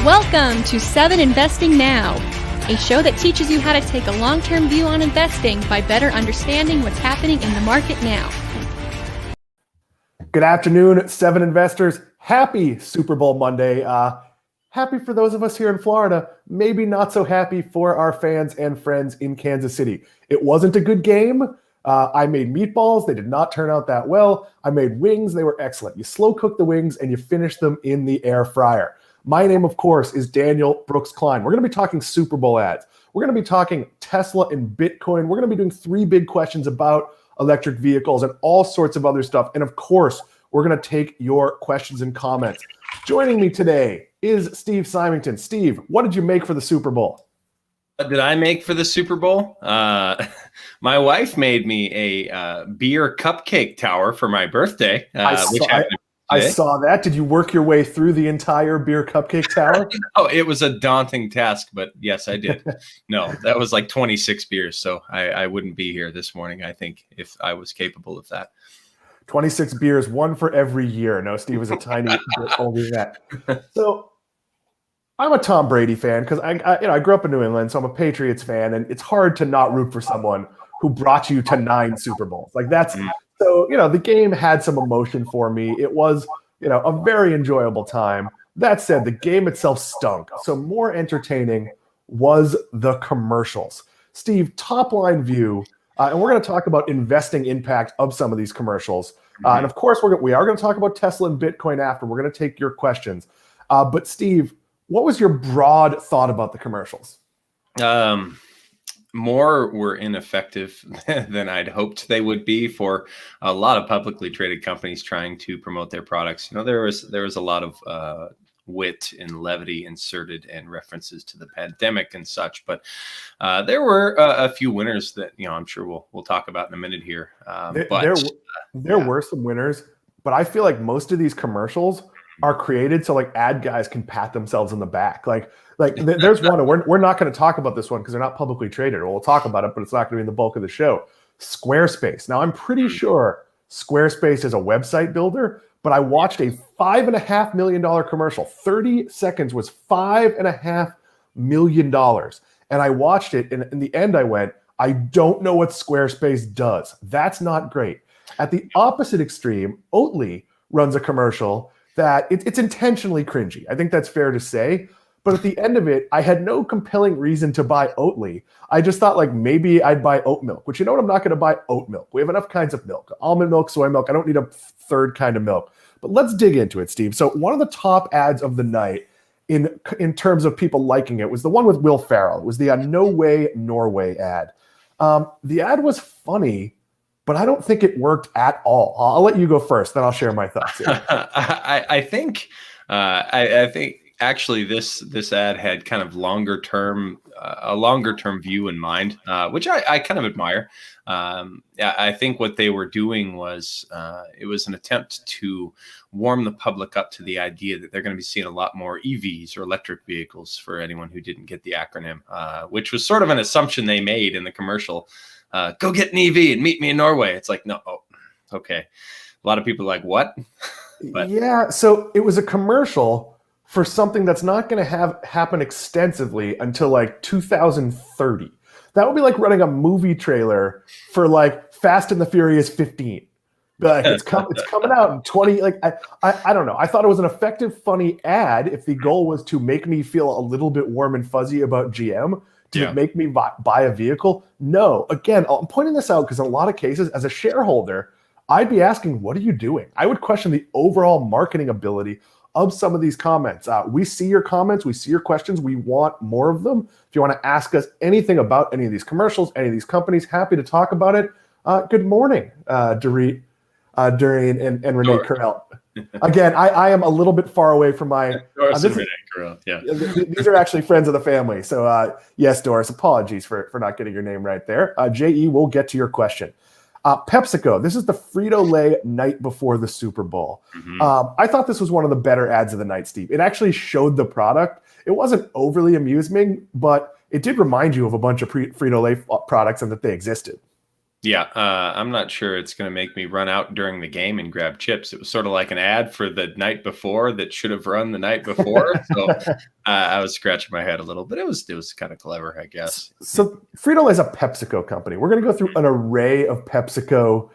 Welcome to 7 Investing Now, a show that teaches you how to take a long-term view on investing by better understanding what's happening in the market now. Good afternoon, 7 investors. Happy Super Bowl Monday. Happy for those of us here in Florida, maybe not so happy for our fans and friends in Kansas City. It wasn't a good game. I made meatballs. They did not turn out that well. I made wings. They were excellent. You slow cook the wings and you finish them in the air fryer. My name, of course, is Daniel Brooks Klein. We're going to be talking Super Bowl ads. We're going to be talking Tesla and Bitcoin. We're going to be doing 3 big questions about electric vehicles and all sorts of other stuff. And of course, we're going to take your questions and comments. Joining me today is Steve Symington. Steve, what did you make for the Super Bowl? What did I make for the Super Bowl? My wife made me a beer cupcake tower for my birthday, I saw that. Did you work your way through the entire beer cupcake tower? Oh, it was a daunting task, but yes, I did. No, that was like 26 beers, so I wouldn't be here this morning, I think, if I was capable of that. 26 beers, one for every year. No, Steve was a tiny bit older than that. So I'm a Tom Brady fan because I grew up in New England, so I'm a Patriots fan, and it's hard to not root for someone who brought you to 9 Super Bowls. Like that's so, the game had some emotion for me. It was, a very enjoyable time. That said, the game itself stunk. So more entertaining was the commercials. Steve, top line view, and we're going to talk about investing impact of some of these commercials. And of course, we are going to talk about Tesla and Bitcoin after. We're going to take your questions. But Steve, what was your broad thought about the commercials? More were ineffective than I'd hoped they would be for a lot of publicly traded companies trying to promote their products. There was a lot of wit and levity inserted and references to the pandemic and such, but there were a few winners that I'm sure we'll talk about in a minute here. There were some winners, but I feel like most of these commercials are created so like ad guys can pat themselves on the back. Like there's one, and we're not going to talk about this one because they're not publicly traded. We'll talk about it, but it's not going to be in the bulk of the show. Squarespace. Now, I'm pretty sure Squarespace is a website builder, but I watched a $5.5 million commercial. 30 seconds was $5.5 million. And I watched it, and in the end I went, I don't know what Squarespace does. That's not great. At the opposite extreme, Oatly runs a commercial that it's intentionally cringy. I think that's fair to say. But at the end of it, I had no compelling reason to buy Oatly. I just thought like maybe I'd buy oat milk, which I'm not going to buy oat milk. We have enough kinds of milk, almond milk, soy milk. I don't need a third kind of milk. But let's dig into it, Steve. So one of the top ads of the night in terms of people liking it was the one with Will Ferrell. It was the No Way Norway ad. The ad was funny, but I don't think it worked at all. I'll let you go first, then I'll share my thoughts. I think actually this ad had kind of a longer term view in mind, which I kind of admire. I think what they were doing was it was an attempt to warm the public up to the idea that they're going to be seeing a lot more EVs or electric vehicles, for anyone who didn't get the acronym, which was sort of an assumption they made in the commercial. Go get an EV and meet me in Norway. It's like, no, okay. A lot of people are like, what? But yeah, so it was a commercial for something that's not going to happen extensively until like 2030. That would be like running a movie trailer for like Fast and the Furious 15. Like it's coming out in 20. Like I don't know. I thought it was an effective, funny ad if the goal was to make me feel a little bit warm and fuzzy about GM. To make me buy a vehicle. No, again, I'm pointing this out because in a lot of cases, as a shareholder, I'd be asking, what are you doing? I would question the overall marketing ability of some of these comments. We see your comments. We see your questions. We want more of them. If you want to ask us anything about any of these commercials, any of these companies, happy to talk about it. Good morning, Dorit, Durian, and Renee Carell. Again, I am a little bit far away from my... Renee Carell, yeah. These are actually friends of the family. So yes, Doris, apologies for not getting your name right there. J.E., we'll get to your question. PepsiCo, this is the Frito-Lay night before the Super Bowl. I thought this was one of the better ads of the night, Steve. It actually showed the product. It wasn't overly amusing, but it did remind you of a bunch of Frito-Lay products and that they existed. Yeah, I'm not sure it's going to make me run out during the game and grab chips. It was sort of like an ad for the night before that should have run the night before. So I was scratching my head a little, but it was kind of clever, I guess. So Frito is a PepsiCo company. We're going to go through an array of PepsiCo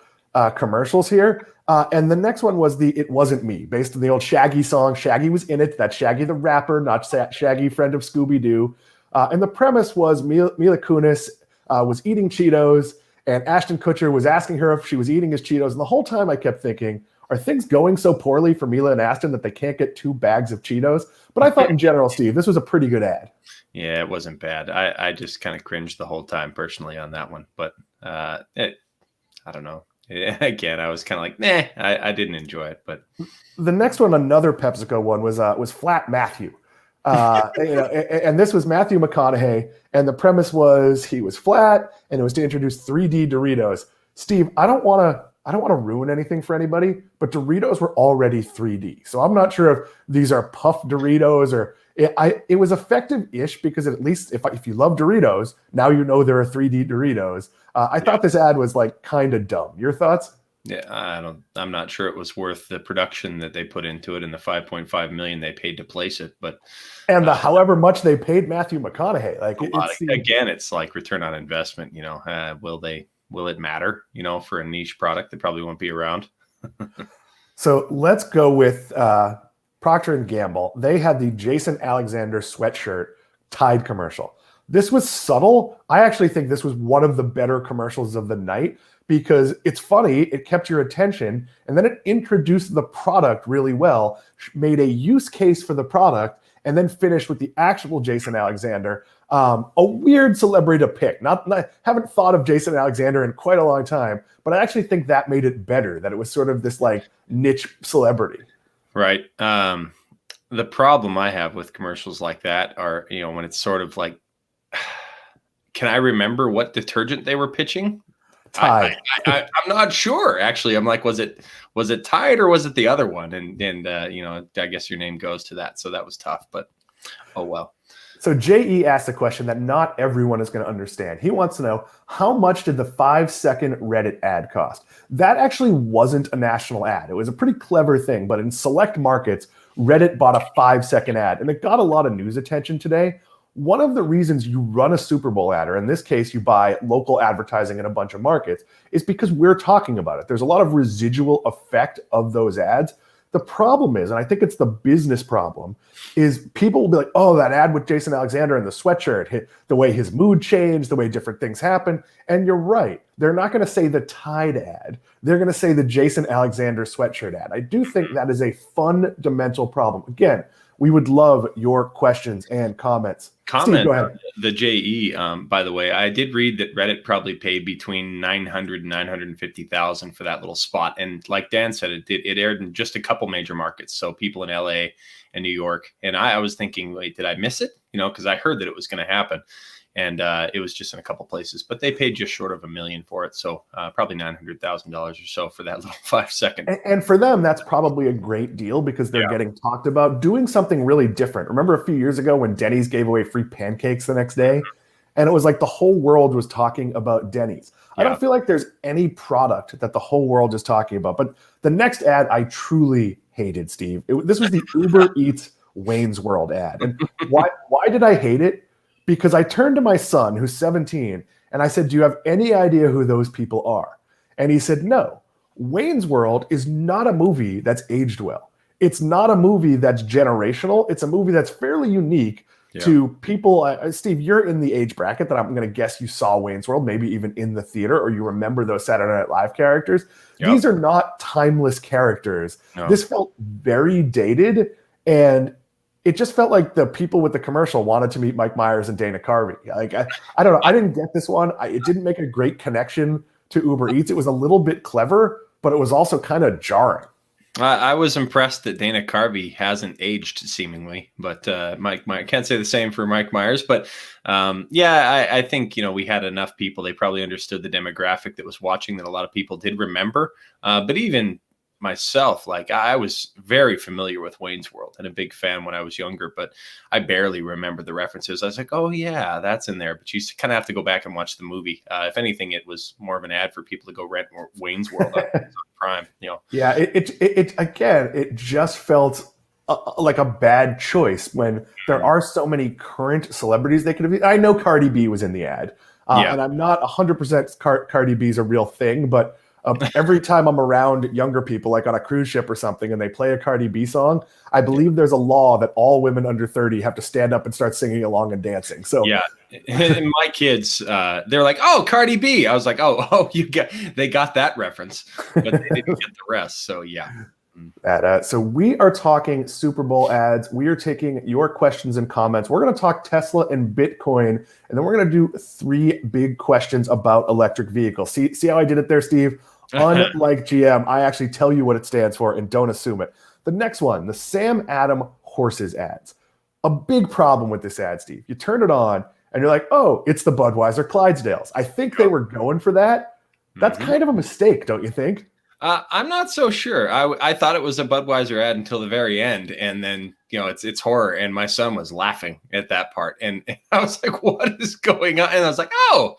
commercials here. And the next one was the It Wasn't Me, based on the old Shaggy song. Shaggy was in it. That's Shaggy the rapper, not Shaggy, friend of Scooby-Doo. And the premise was Mila Kunis was eating Cheetos, and Ashton Kutcher was asking her if she was eating his Cheetos. And the whole time I kept thinking, are things going so poorly for Mila and Ashton that they can't get 2 bags of Cheetos? But I thought in general, Steve, this was a pretty good ad. Yeah, it wasn't bad. I just kind of cringed the whole time personally on that one. But I don't know. Again, I was kind of like, nah, I didn't enjoy it. But the next one, another PepsiCo one, was Flat Matthew. And this was Matthew McConaughey, and the premise was he was flat, and it was to introduce 3D Doritos. Steve, I don't want to ruin anything for anybody, but Doritos were already 3D, so I'm not sure if these are puff Doritos or it was effective-ish because at least if you love Doritos, now you know there are 3D Doritos. I thought this ad was like kind of dumb. Your thoughts? Yeah, I'm not sure it was worth the production that they put into it and the $5.5 million they paid to place it. But however much they paid Matthew McConaughey, like it's like return on investment. Will it matter? For a niche product that probably won't be around. So let's go with Procter and Gamble. They had the Jason Alexander sweatshirt Tide commercial. This was subtle. I actually think this was one of the better commercials of the night because it's funny, it kept your attention, and then it introduced the product really well, made a use case for the product, and then finished with the actual Jason Alexander. A weird celebrity to pick. Haven't thought of Jason Alexander in quite a long time, but I actually think that made it better, that it was sort of this like niche celebrity. Right. The problem I have with commercials like that are, when it's sort of like, can I remember what detergent they were pitching? Tide. I'm not sure. Actually, I'm like, was it Tide or was it the other one? And I guess your name goes to that. So that was tough, but oh well. So JE asked a question that not everyone is going to understand. He wants to know, how much did the 5-second Reddit ad cost? That actually wasn't a national ad. It was a pretty clever thing, but in select markets, Reddit bought a 5-second ad, and it got a lot of news attention today. One of the reasons you run a Super Bowl ad, or in this case, you buy local advertising in a bunch of markets, is because we're talking about it. There's a lot of residual effect of those ads. The problem is, and I think it's the business problem, is people will be like, oh, that ad with Jason Alexander and the sweatshirt, hit the way his mood changed, the way different things happen. And you're right. They're not going to say the Tide ad. They're going to say the Jason Alexander sweatshirt ad. I do think that is a fundamental problem. Again, we would love your questions and comments. Steve, go ahead. The JE, by the way, I did read that Reddit probably paid between $900,000 and $950,000 for that little spot. And like Dan said, it aired in just a couple major markets. So people in LA and New York. And I was thinking, wait, did I miss it? Because I heard that it was going to happen. And it was just in a couple places, but they paid just short of $1 million for it. So probably $900,000 or so for that little 5-second. And for them, that's probably a great deal because they're getting talked about doing something really different. Remember a few years ago when Denny's gave away free pancakes the next day? And it was like the whole world was talking about Denny's. I don't feel like there's any product that the whole world is talking about. But the next ad I truly hated, Steve. This was the Uber Eats Wayne's World ad. And why did I hate it? Because I turned to my son, who's 17, and I said, do you have any idea who those people are? And he said, no. Wayne's World is not a movie that's aged well. It's not a movie that's generational. It's a movie that's fairly unique to people. Steve, you're in the age bracket that I'm going to guess you saw Wayne's World, maybe even in the theater, or you remember those Saturday Night Live characters. These are not timeless characters. No. This felt very dated, and it just felt like the people with the commercial wanted to meet Mike Myers and Dana Carvey. Like I don't know. I didn't get this one. It didn't make a great connection to Uber Eats. It was a little bit clever, but it was also kind of jarring. I was impressed that Dana Carvey hasn't aged seemingly, but I can't say the same for Mike Myers. But I think we had enough people. They probably understood the demographic that was watching that a lot of people did remember. But even myself, like I was very familiar with Wayne's World and a big fan when I was younger, but I barely remember the references. I was like, oh yeah, that's in there. But you kind of have to go back and watch the movie. If anything, it was more of an ad for people to go rent Wayne's World on Prime. Yeah, it just felt like a bad choice when there are so many current celebrities they could have. I know Cardi B was in the ad, and I'm not 100% Cardi B is a real thing, but every time I'm around younger people, like on a cruise ship or something, and they play a Cardi B song, I believe there's a law that all women under 30 have to stand up and start singing along and dancing. So yeah, and my kids, they're like, "Oh, Cardi B." I was like, "Oh, they got that reference, but they didn't get the rest." So yeah. So we are talking Super Bowl ads. We are taking your questions and comments. We're going to talk Tesla and Bitcoin, and then we're going to do 3 big questions about electric vehicles. See how I did it there, Steve? Unlike GM, I actually tell you what it stands for and don't assume it. The next one, the Sam Adam horses ads. A big problem with this ad, Steve. You turn it on and you're like, oh, it's the Budweiser Clydesdales. I think they were going for that. That's kind of a mistake, don't you think? I'm not so sure. I thought it was a Budweiser ad until the very end, and then it's horror. And my son was laughing at that part, and I was like, "What is going on?" And I was like, "Oh,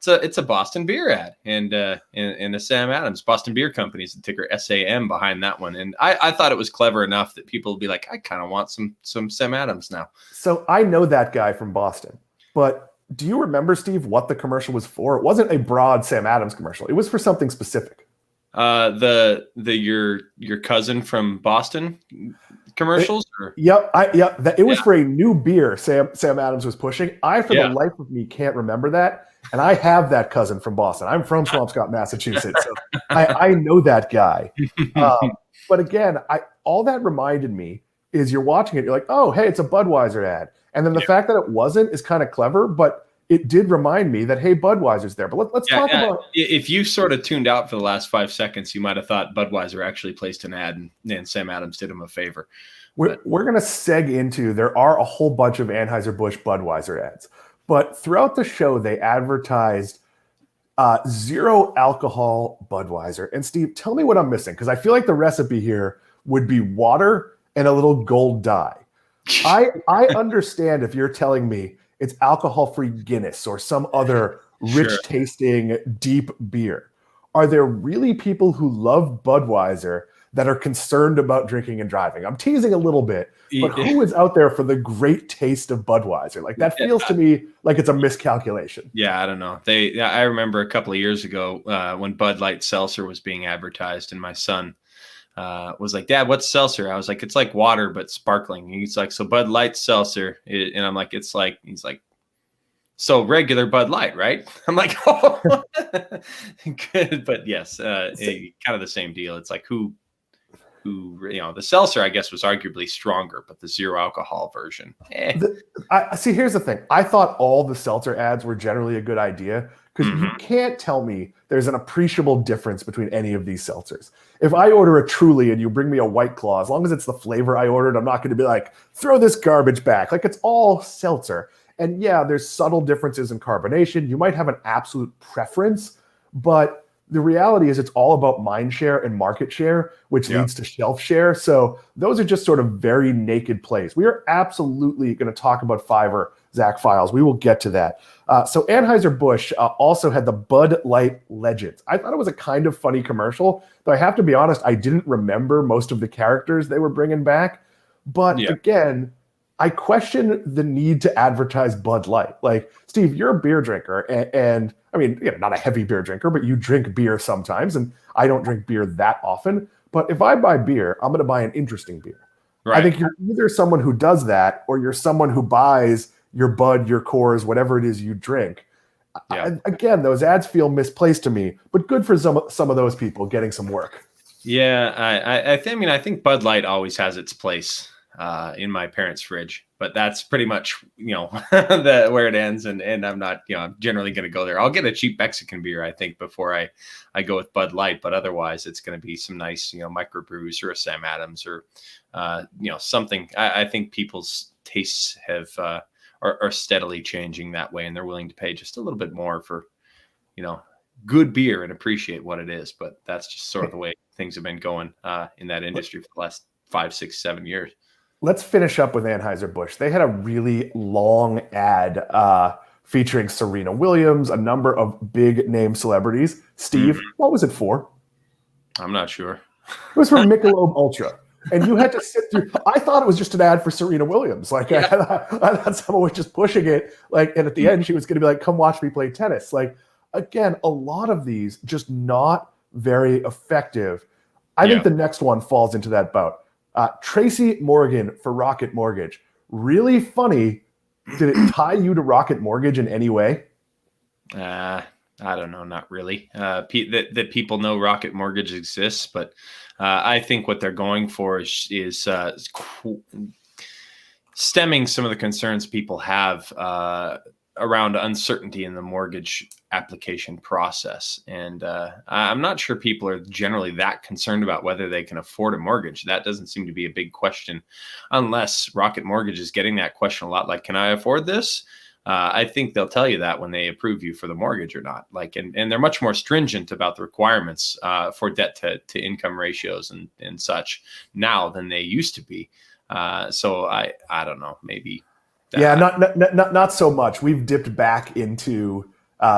it's a Boston beer ad, and a Sam Adams Boston Beer Company's the ticker SAM behind that one." And I thought it was clever enough that people would be like, "I kind of want some Sam Adams now." So I know that guy from Boston, but do you remember, Steve, what the commercial was for? It wasn't a broad Sam Adams commercial. It was for something specific. Your cousin from Boston commercials? It was for a new beer Sam Adams was pushing. I, for the life of me, can't remember that. And I have that cousin from Boston. I'm from Swampscott, Massachusetts. So I know that guy. But again, all that reminded me is you're watching it, you're like, oh, hey, it's a Budweiser ad. And then the fact that it wasn't is kind of clever, but it did remind me that, hey, Budweiser's there. But let's talk about... If you sort of tuned out for the last 5 seconds, you might have thought Budweiser actually placed an ad and Sam Adams did him a favor. We're going to seg into, there are a whole bunch of Anheuser-Busch Budweiser ads. But throughout the show, they advertised zero alcohol Budweiser. And Steve, tell me what I'm missing, because I feel like the recipe here would be water and a little gold dye. I understand if you're telling me it's alcohol-free Guinness or some other rich-tasting, deep beer. Are there really people who love Budweiser that are concerned about drinking and driving? I'm teasing a little bit, but who is out there for the great taste of Budweiser? Like, that feels to me like it's a miscalculation. Yeah, I don't know. I remember a couple of years ago when Bud Light Seltzer was being advertised, and my son was like, "Dad, what's seltzer?" I was like, "It's like water, but sparkling." And he's like, "So Bud Light seltzer." And I'm like, he's like, "So regular Bud Light, right?" I'm like, "Oh, good." But yes, kind of the same deal. It's like who, the seltzer, I guess, was arguably stronger, but the zero alcohol version. See, here's the thing. I thought all the seltzer ads were generally a good idea, because you can't tell me there's an appreciable difference between any of these seltzers. If I order a Truly and you bring me a White Claw, as long as it's the flavor I ordered, I'm not going to be like, throw this garbage back. Like, it's all seltzer. And yeah, there's subtle differences in carbonation. You might have an absolute preference, but the reality is it's all about mind share and market share, which leads to shelf share. So those are just sort of very naked plays. We are absolutely going to talk about Fiverr, Zach Files. We will get to that. So Anheuser-Busch also had the Bud Light Legends. I thought it was a kind of funny commercial, though I have to be honest, I didn't remember most of the characters they were bringing back. But again, I question the need to advertise Bud Light. Like, Steve, you're a beer drinker, and I mean, not a heavy beer drinker, but you drink beer sometimes, and I don't drink beer that often. But if I buy beer, I'm going to buy an interesting beer. Right. I think you're either someone who does that, or you're someone who buys your Bud, your Coors, whatever it is you drink. Again, those ads feel misplaced to me, but good for some of those people getting some work. Yeah, I think Bud Light always has its place in my parents' fridge, but that's pretty much where it ends. And I'm not I'm generally going to go there. I'll get a cheap Mexican beer, I think, before I go with Bud Light, but otherwise it's going to be some nice microbrews or a Sam Adams or something. I think people's tastes are steadily changing that way, and they're willing to pay just a little bit more for good beer and appreciate what it is. But that's just sort of the way things have been going in that industry for the last 5, 6, 7 years. Let's finish up with Anheuser-Busch. They had a really long ad featuring Serena Williams, a number of big name celebrities. Steve, what was it for? I'm not sure. It was for Michelob Ultra. And you had to sit through. I thought it was just an ad for Serena Williams. Like, I thought someone was just pushing it. Like, and at the end, she was going to be like, "Come watch me play tennis." Like, again, a lot of these just not very effective. I think the next one falls into that boat. Tracy Morgan for Rocket Mortgage. Really funny. Did it tie you to Rocket Mortgage in any way? I don't know, not really. That people know Rocket Mortgage exists, but I think what they're going for is stemming some of the concerns people have around uncertainty in the mortgage application process. And I'm not sure people are generally that concerned about whether they can afford a mortgage. That doesn't seem to be a big question, unless Rocket Mortgage is getting that question a lot. Like, can I afford this? I think they'll tell you that when they approve you for the mortgage or not. Like, and they're much more stringent about the requirements for debt to income ratios and such now than they used to be. So I don't know, maybe. Not so much. We've dipped back into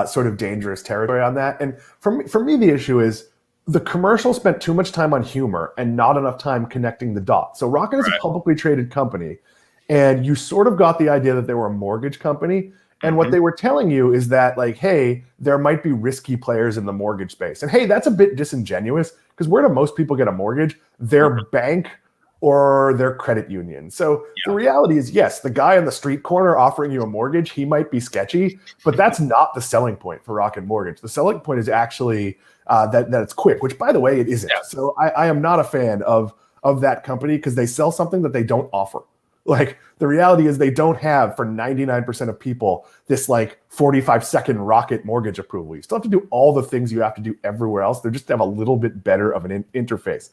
sort of dangerous territory on that. And for me, the issue is the commercial spent too much time on humor and not enough time connecting the dots. So Rocket is a publicly traded company, and you sort of got the idea that they were a mortgage company. And what they were telling you is that, like, hey, there might be risky players in the mortgage space. And hey, that's a bit disingenuous, because where do most people get a mortgage? Their bank or their credit union. So the reality is, yes, the guy on the street corner offering you a mortgage, he might be sketchy, but that's not the selling point for Rocket Mortgage. The selling point is actually that it's quick, which, by the way, it isn't. Yeah. So I am not a fan of that company, because they sell something that they don't offer. Like, the reality is they don't have, for 99% of people, this like 45-second Rocket Mortgage approval. You still have to do all the things you have to do everywhere else. They just have a little bit better of an interface.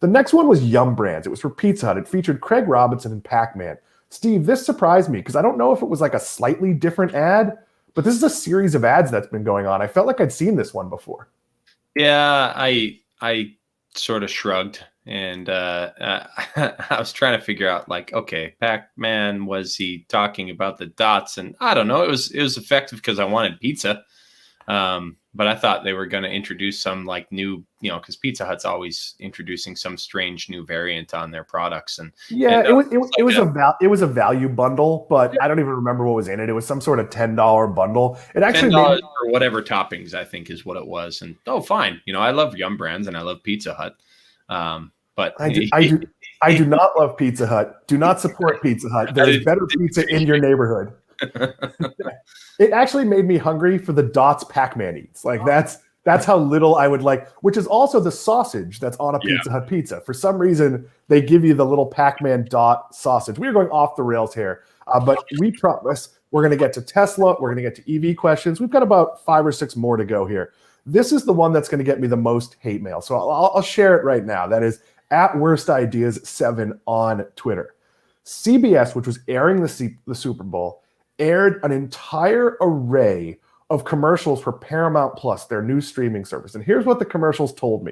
The next one was Yum Brands. It was for Pizza Hut. It featured Craig Robinson and Pac-Man. Steve, this surprised me, because I don't know if it was like a slightly different ad, but this is a series of ads that's been going on. I felt like I'd seen this one before. Yeah, I sort of shrugged, and I was trying to figure out, like, okay, Pac-Man, was he talking about the dots? And I don't know. It was effective because I wanted pizza. But I thought they were going to introduce some like new, because Pizza Hut's always introducing some strange new variant on their products. And it was a value bundle, but I don't even remember what was in it. It was some sort of $10 bundle. It actually $10 for whatever toppings, I think, is what it was. And fine, I love Yum Brands and I love Pizza Hut. But I do not love Pizza Hut. Do not support Pizza Hut. There's better pizza in your neighborhood. It actually made me hungry for the dots Pac-Man eats. Like, that's how little I would like, which is also the sausage that's on a Pizza Hut pizza. For some reason, they give you the little Pac-Man dot sausage. We are going off the rails here, but we promise we're going to get to Tesla. We're going to get to EV questions. We've got about 5 or 6 more to go here. This is the one that's going to get me the most hate mail. So I'll share it right now. That is @worstideas7 on Twitter. CBS, which was airing the Super Bowl, aired an entire array of commercials for Paramount Plus, their new streaming service. And here's what the commercials told me.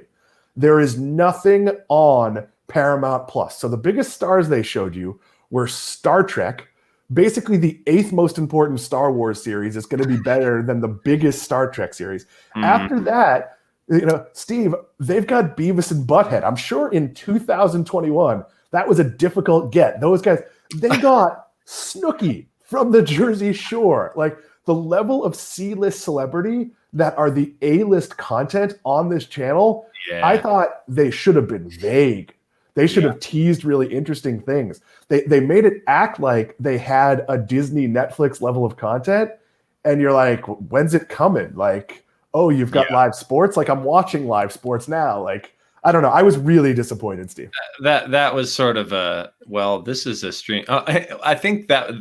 There is nothing on Paramount Plus. So the biggest stars they showed you were Star Trek. Basically, the 8th most important Star Wars series is going to be better than the biggest Star Trek series. After that, Steve, they've got Beavis and Butthead. I'm sure in 2021, that was a difficult get. Those guys, they got Snooki from the Jersey Shore. Like, the level of C-list celebrity that are the A-list content on this channel, I thought they should have been vague. They should have teased really interesting things. They made it act like they had a Disney Netflix level of content, and you're like, when's it coming? Like, oh, you've got live sports? Like, I'm watching live sports now. Like, I don't know. I was really disappointed, Steve. That was sort of this is a stream. I think that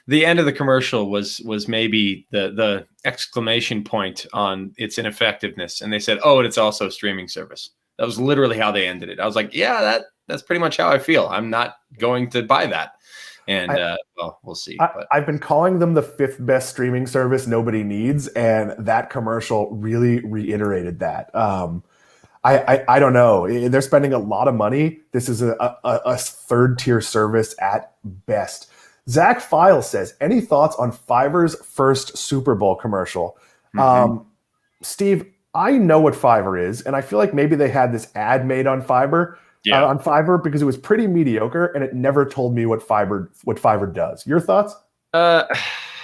the end of the commercial was maybe the exclamation point on its ineffectiveness. And they said, oh, and it's also a streaming service. That was literally how they ended it. I was like, yeah, that's pretty much how I feel. I'm not going to buy that. And we'll see. I've been calling them the 5th best streaming service nobody needs. And that commercial really reiterated that. I don't know. They're spending a lot of money. This is a third tier service at best. Zach File says, any thoughts on Fiverr's first Super Bowl commercial? Steve, I know what Fiverr is, and I feel like maybe they had this ad made on Fiverr, because it was pretty mediocre, and it never told me what Fiverr does. Your thoughts?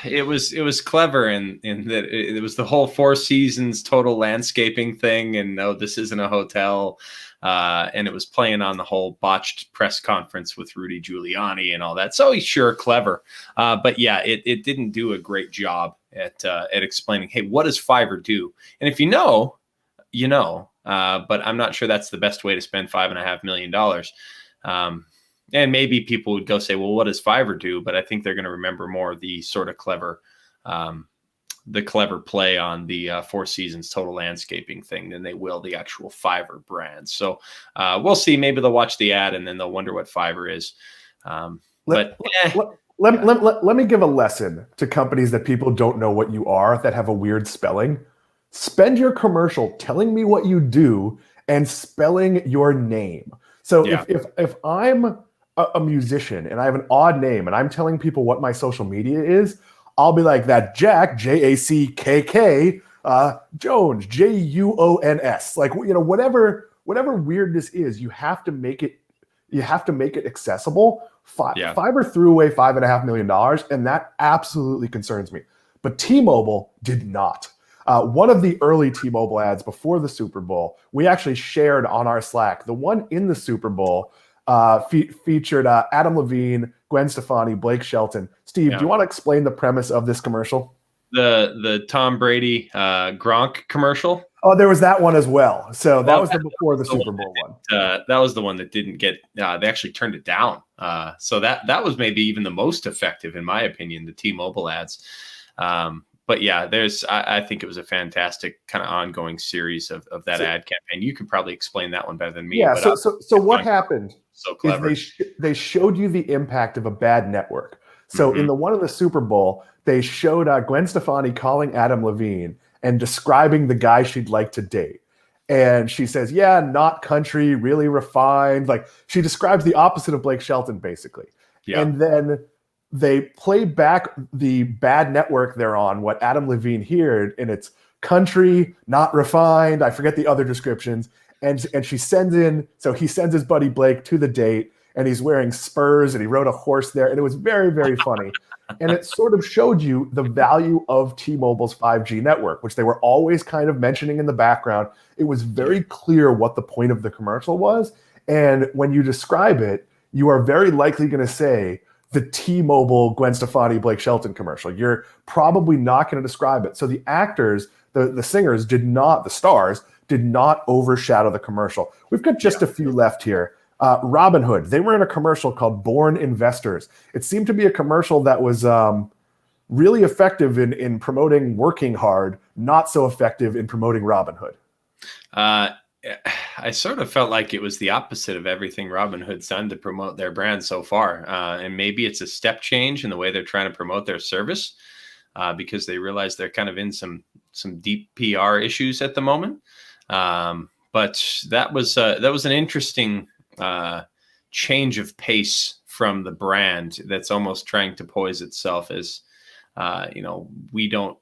It was clever in that it was the whole Four Seasons total landscaping thing, and no, this isn't a hotel, and it was playing on the whole botched press conference with Rudy Giuliani and all that. So sure, clever, but yeah, it didn't do a great job at explaining, hey, what does Fiverr do? And if you know, you know, but I'm not sure that's the best way to spend $5.5 million. And maybe people would go say, well, what does Fiverr do? But I think they're going to remember more the sort of clever play on the Four Seasons total landscaping thing than they will the actual Fiverr brand. So we'll see. Maybe they'll watch the ad and then they'll wonder what Fiverr is. Let me give a lesson to companies that people don't know what you are, that have a weird spelling. Spend your commercial telling me what you do and spelling your name. So if I'm a musician and I have an odd name and I'm telling people what my social media is, I'll be like, that Jack, Jackk, Jones, Juons. Like, you know, whatever weirdness is, you have to make it accessible. Fiverr threw away $5.5 million, and that absolutely concerns me. But T-Mobile did not. One of the early T-Mobile ads before the Super Bowl, we actually shared on our Slack. The one in the Super Bowl featured Adam Levine, Gwen Stefani, Blake Shelton. Steve, do you want to explain the premise of this commercial? The Tom Brady Gronk commercial. Oh, there was that one as well. So that was before the Super Bowl one. That was the one that didn't get. They actually turned it down. So that was maybe even the most effective, in my opinion, the T-Mobile ads. But yeah, I think it was a fantastic kind of ongoing series of that ad campaign. You could probably explain that one better than me. Yeah. So what happened? So clever. Is they showed you the impact of a bad network. So in the one of the Super Bowl, they showed Gwen Stefani calling Adam Levine and describing the guy she'd like to date. And she says, yeah, not country, really refined. Like, she describes the opposite of Blake Shelton, basically. Yeah. And then they play back the bad network they're on, what Adam Levine heard, and it's country, not refined. I forget the other descriptions. And she sends in, so he sends his buddy Blake to the date, and he's wearing Spurs, and he rode a horse there. And it was very, very funny. And it sort of showed you the value of T-Mobile's 5G network, which they were always kind of mentioning in the background. It was very clear what the point of the commercial was. And when you describe it, you are very likely going to say the T-Mobile Gwen Stefani Blake Shelton commercial. You're probably not going to describe it. So the actors, the singers the stars did not overshadow the commercial. We've got just a few left here. Robinhood, they were in a commercial called Born Investors. It seemed to be a commercial that was really effective in promoting working hard, not so effective in promoting Robinhood. I sort of felt like it was the opposite of everything Robinhood's done to promote their brand so far. And maybe it's a step change in the way they're trying to promote their service because they realize they're kind of in some deep PR issues at the moment. But that was an interesting change of pace from the brand that's almost trying to pose itself as, we don't.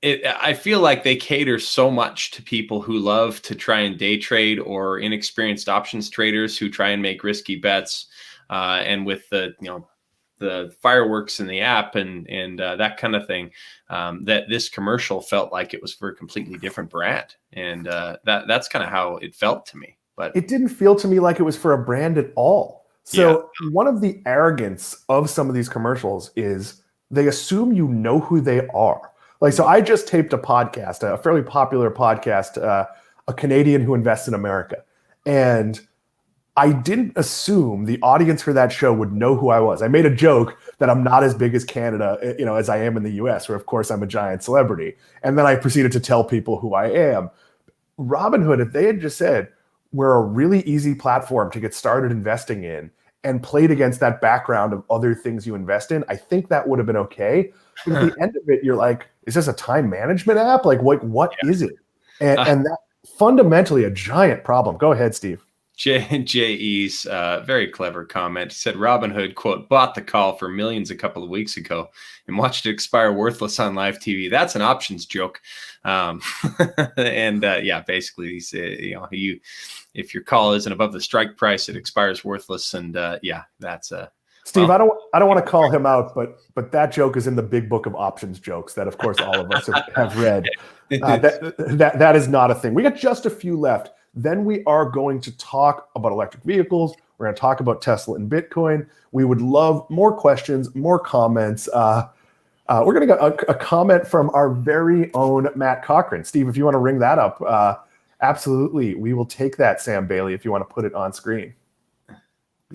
I feel like they cater so much to people who love to try and day trade or inexperienced options traders who try and make risky bets. And with the fireworks in the app and that kind of thing, that this commercial felt like it was for a completely different brand. And that's kind of how it felt to me. But it didn't feel to me like it was for a brand at all. So one of the arrogance of some of these commercials is they assume you know who they are. Like, so I just taped a podcast, a fairly popular podcast, a Canadian who invests in America. And I didn't assume the audience for that show would know who I was. I made a joke that I'm not as big as Canada, as I am in the US, where of course I'm a giant celebrity. And then I proceeded to tell people who I am. Robinhood, if they had just said, we're a really easy platform to get started investing in, and played against that background of other things you invest in, I think that would have been okay. But at the end of it, you're like, is this a time management app? Like what is it? And fundamentally a giant problem. Go ahead, Steve. J.E.'s very clever comment. He said Robinhood, quote, bought the call for millions a couple of weeks ago and watched it expire worthless on live TV. That's an options joke. Basically, he said, if your call isn't above the strike price, it expires worthless. And that's Steve, I don't want to call him out, but that joke is in the big book of options jokes that, of course, all of us have read. That is not a thing. We got just a few left. Then we are going to talk about electric vehicles. We're going to talk about Tesla and Bitcoin. We would love more questions, more comments. We're going to get a comment from our very own Matt Cochran. Steve, if you want to ring that up, absolutely. We will take that, Sam Bailey, if you want to put it on screen.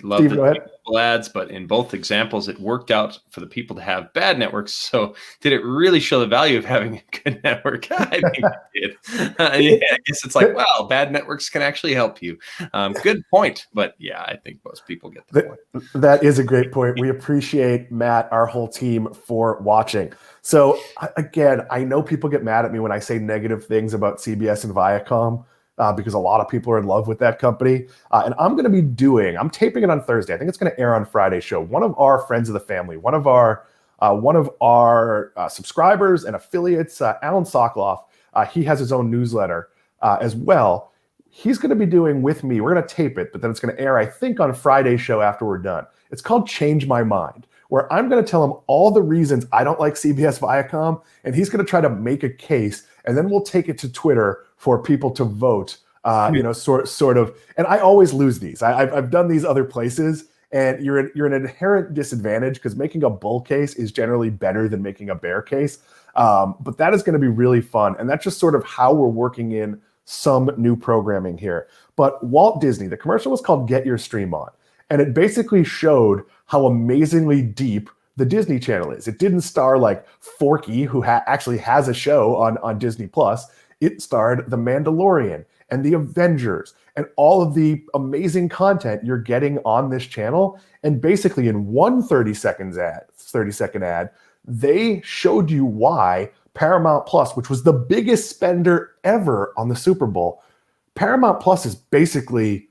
Love Steve, the ads, but in both examples, it worked out for the people to have bad networks. So did it really show the value of having a good network? I think it did. I guess it's like, wow, bad networks can actually help you. Good point. But yeah, I think most people get the point. That is a great point. We appreciate Matt, our whole team, for watching. So again, I know people get mad at me when I say negative things about CBS and Viacom. Because a lot of people are in love with that company. And I'm taping it on Thursday. I think it's going to air on Friday's show. One of our friends of the family, one of our subscribers and affiliates, Alan Sokoloff, he has his own newsletter as well. He's going to be doing with me. We're going to tape it, but then it's going to air, I think, on Friday's show after we're done. It's called Change My Mind, where I'm going to tell him all the reasons I don't like CBS Viacom, and he's going to try to make a case, and then we'll take it to Twitter for people to vote, sort of. And I always lose these. I've done these other places, and you're an inherent disadvantage because making a bull case is generally better than making a bear case. But that is going to be really fun, and that's just sort of how we're working in some new programming here. But Walt Disney, the commercial was called Get Your Stream On, and it basically showed how amazingly deep the Disney Channel is. It didn't star like Forky, who actually has a show on Disney Plus. It starred The Mandalorian and The Avengers and all of the amazing content you're getting on this channel. And basically in one 30-second ad, they showed you why Paramount Plus, which was the biggest spender ever on the Super Bowl, Paramount Plus is basically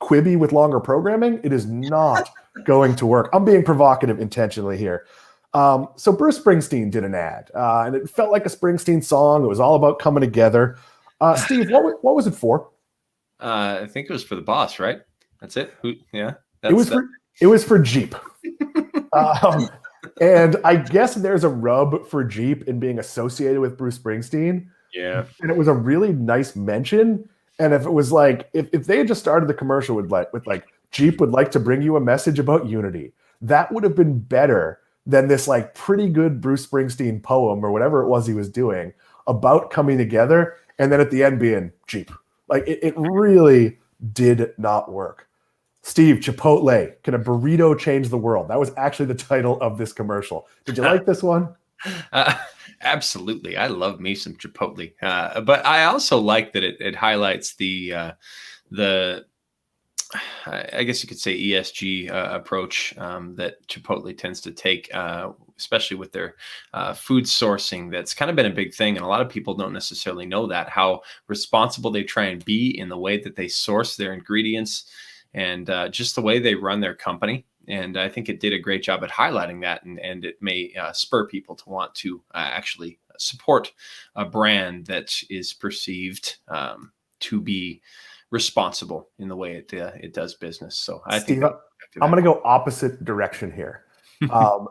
Quibi with longer programming. It is not going to work. I'm being provocative intentionally here. So Bruce Springsteen did an ad, and it felt like a Springsteen song. It was all about coming together. Steve, what was it for? I think it was for the boss, right? That's it. It was for Jeep. And I guess there's a rub for Jeep in being associated with Bruce Springsteen. Yeah. And it was a really nice mention. And if it was like, if they had just started the commercial with Jeep would like to bring you a message about unity, that would have been better than this like pretty good Bruce Springsteen poem or whatever it was he was doing about coming together. And then at the end being Jeep. Like it really did not work. Steve, Chipotle, can a burrito change the world? That was actually the title of this commercial. Did you like this one? Absolutely. I love me some Chipotle. But I also like that it highlights the I guess you could say ESG approach that Chipotle tends to take, especially with their food sourcing. That's kind of been a big thing. And a lot of people don't necessarily know that, how responsible they try and be in the way that they source their ingredients and just the way they run their company. And I think it did a great job at highlighting that. And it may spur people to want to actually support a brand that is perceived to be responsible in the way it does business. So I think I'm going to go opposite direction here.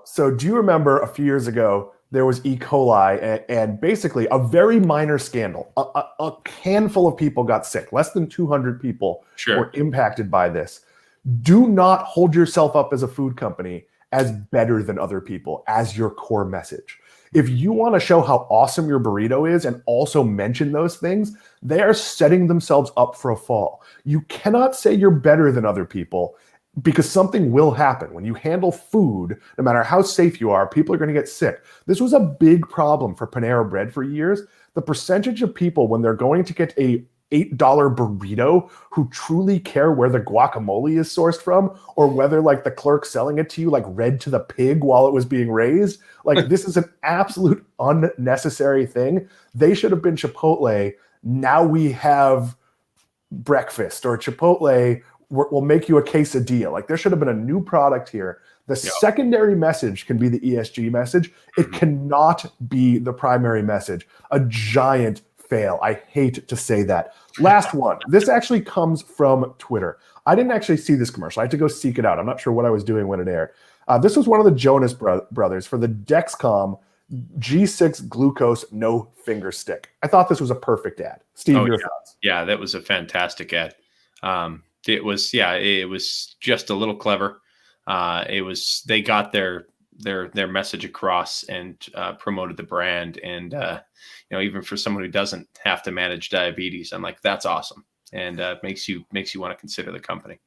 So do you remember a few years ago, there was E. coli and basically a very minor scandal. A handful of people got sick. Less than 200 people were impacted by this. Do not hold yourself up as a food company as better than other people as your core message. If you want to show how awesome your burrito is and also mention those things, they are setting themselves up for a fall. You cannot say you're better than other people because something will happen. When you handle food, no matter how safe you are, people are going to get sick. This was a big problem for Panera Bread for years. The percentage of people when they're going to get a $8 burrito who truly care where the guacamole is sourced from or whether like the clerk selling it to you like read to the pig while it was being raised. Like this is an absolute unnecessary thing. They should have been Chipotle now we have breakfast, or Chipotle will make you a quesadilla. Like, there should have been a new product here. The secondary message can be the ESG message. It cannot be the primary message. A giant fail. I hate to say that. Last one. This actually comes from Twitter. I didn't actually see this commercial. I had to go seek it out. I'm not sure what I was doing when it aired. This was one of the Jonas brothers for the Dexcom G6 glucose no finger stick. I thought this was a perfect ad. Steve, your thoughts? Yeah, that was a fantastic ad. It was just a little clever. They got their message across and promoted the brand. And even for someone who doesn't have to manage diabetes, I'm like, that's awesome, and makes you want to consider the company.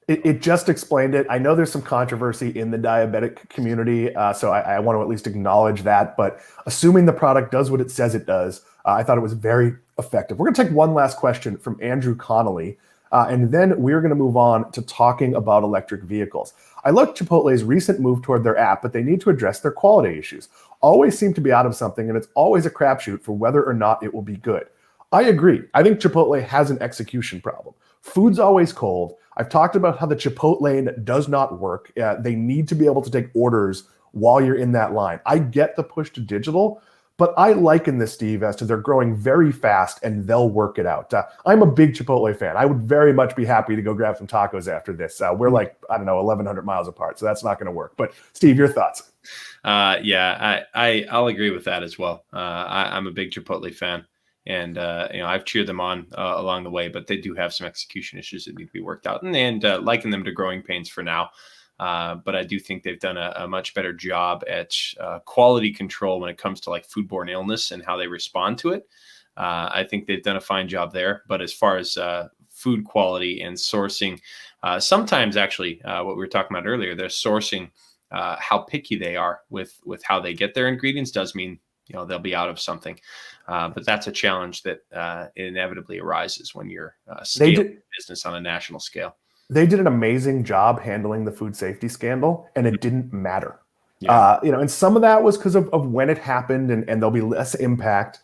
It just explained it. I know there's some controversy in the diabetic community, so I want to at least acknowledge that. But assuming the product does what it says it does, I thought it was very effective. We're going to take one last question from Andrew Connolly, and then we're going to move on to talking about electric vehicles. I like Chipotle's recent move toward their app, but they need to address their quality issues. Always seem to be out of something, and it's always a crapshoot for whether or not it will be good. I agree. I think Chipotle has an execution problem. Food's always cold. I've talked about how the Chipotlane does not work. They need to be able to take orders while you're in that line. I get the push to digital, but I liken this, Steve, as to they're growing very fast and they'll work it out. I'm a big Chipotle fan. I would very much be happy to go grab some tacos after this. We're 1,100 miles apart, so that's not going to work. But Steve, your thoughts? I'll agree with that as well. I'm a big Chipotle fan. And, I've cheered them on along the way, but they do have some execution issues that need to be worked out, and liken them to growing pains for now. But I do think they've done a much better job at quality control when it comes to like foodborne illness and how they respond to it. I think they've done a fine job there. But as far as food quality and sourcing, sometimes actually what we were talking about earlier, they're sourcing how picky they are with how they get their ingredients does mean they'll be out of something. But that's a challenge that inevitably arises when you're scaling business on a national scale. They did an amazing job handling the food safety scandal, and it didn't matter. And some of that was because of when it happened, and there'll be less impact.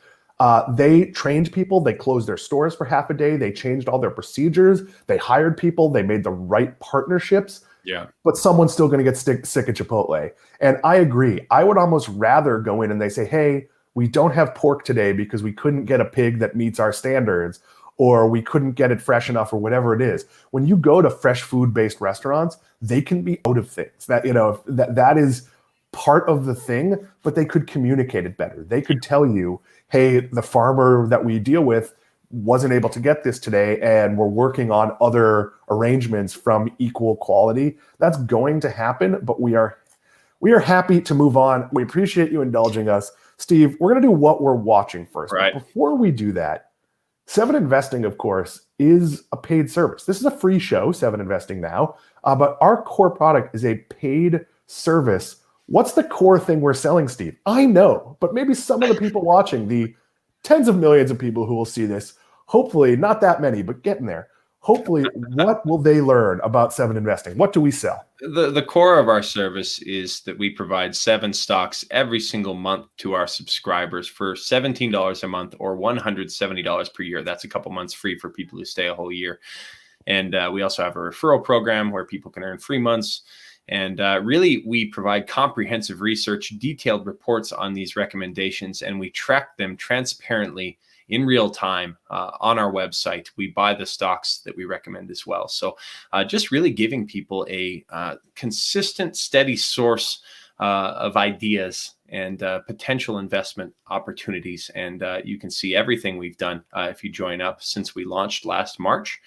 They trained people. They closed their stores for half a day. They changed all their procedures. They hired people. They made the right partnerships. Yeah. But someone's still going to get sick of Chipotle. And I agree. I would almost rather go in and they say, hey, we don't have pork today because we couldn't get a pig that meets our standards, or we couldn't get it fresh enough, or whatever it is. When you go to fresh food-based restaurants, they can be out of things. That is part of the thing, but they could communicate it better. They could tell you, hey, the farmer that we deal with wasn't able to get this today, and we're working on other arrangements from equal quality. That's going to happen, but we are happy to move on. We appreciate you indulging us. Steve, we're going to do what we're watching first. Right. But before we do that, 7 Investing, of course, is a paid service. This is a free show, 7 Investing Now, but our core product is a paid service. What's the core thing we're selling, Steve? I know, but maybe some of the people watching, the tens of millions of people who will see this, hopefully not that many, but getting there. Hopefully, what will they learn about 7 Investing? What do we sell? The core of our service is that we provide 7 stocks every single month to our subscribers for $17 a month or $170 per year. That's a couple months free for people who stay a whole year. And we also have a referral program where people can earn free months. And really, we provide comprehensive research, detailed reports on these recommendations, and we track them transparently in real time on our website. We buy the stocks that we recommend as well. So just really giving people a consistent, steady source of ideas and potential investment opportunities. And you can see everything we've done if you join up since we launched last March.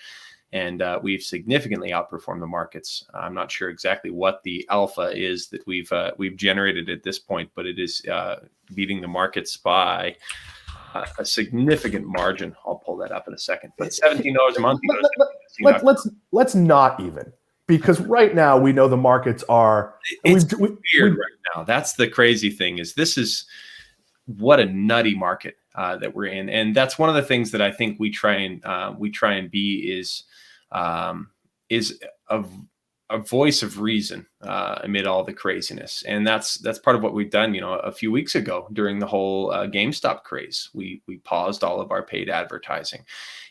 And we've significantly outperformed the markets. I'm not sure exactly what the alpha is that we've generated at this point, but it is beating the markets by a significant margin. I'll pull that up in a second. But $17 a month. Let's not even, because right now we know the markets are. It's weird right now. That's the crazy thing. This is what a nutty market that we're in, and that's one of the things that I think we try and be is a voice of reason amid all the craziness, and that's part of what we've done. A few weeks ago during the whole GameStop craze, we paused all of our paid advertising,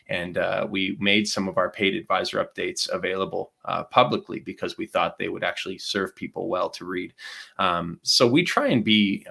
and we made some of our paid advisor updates available publicly because we thought they would actually serve people well to read. So we try and be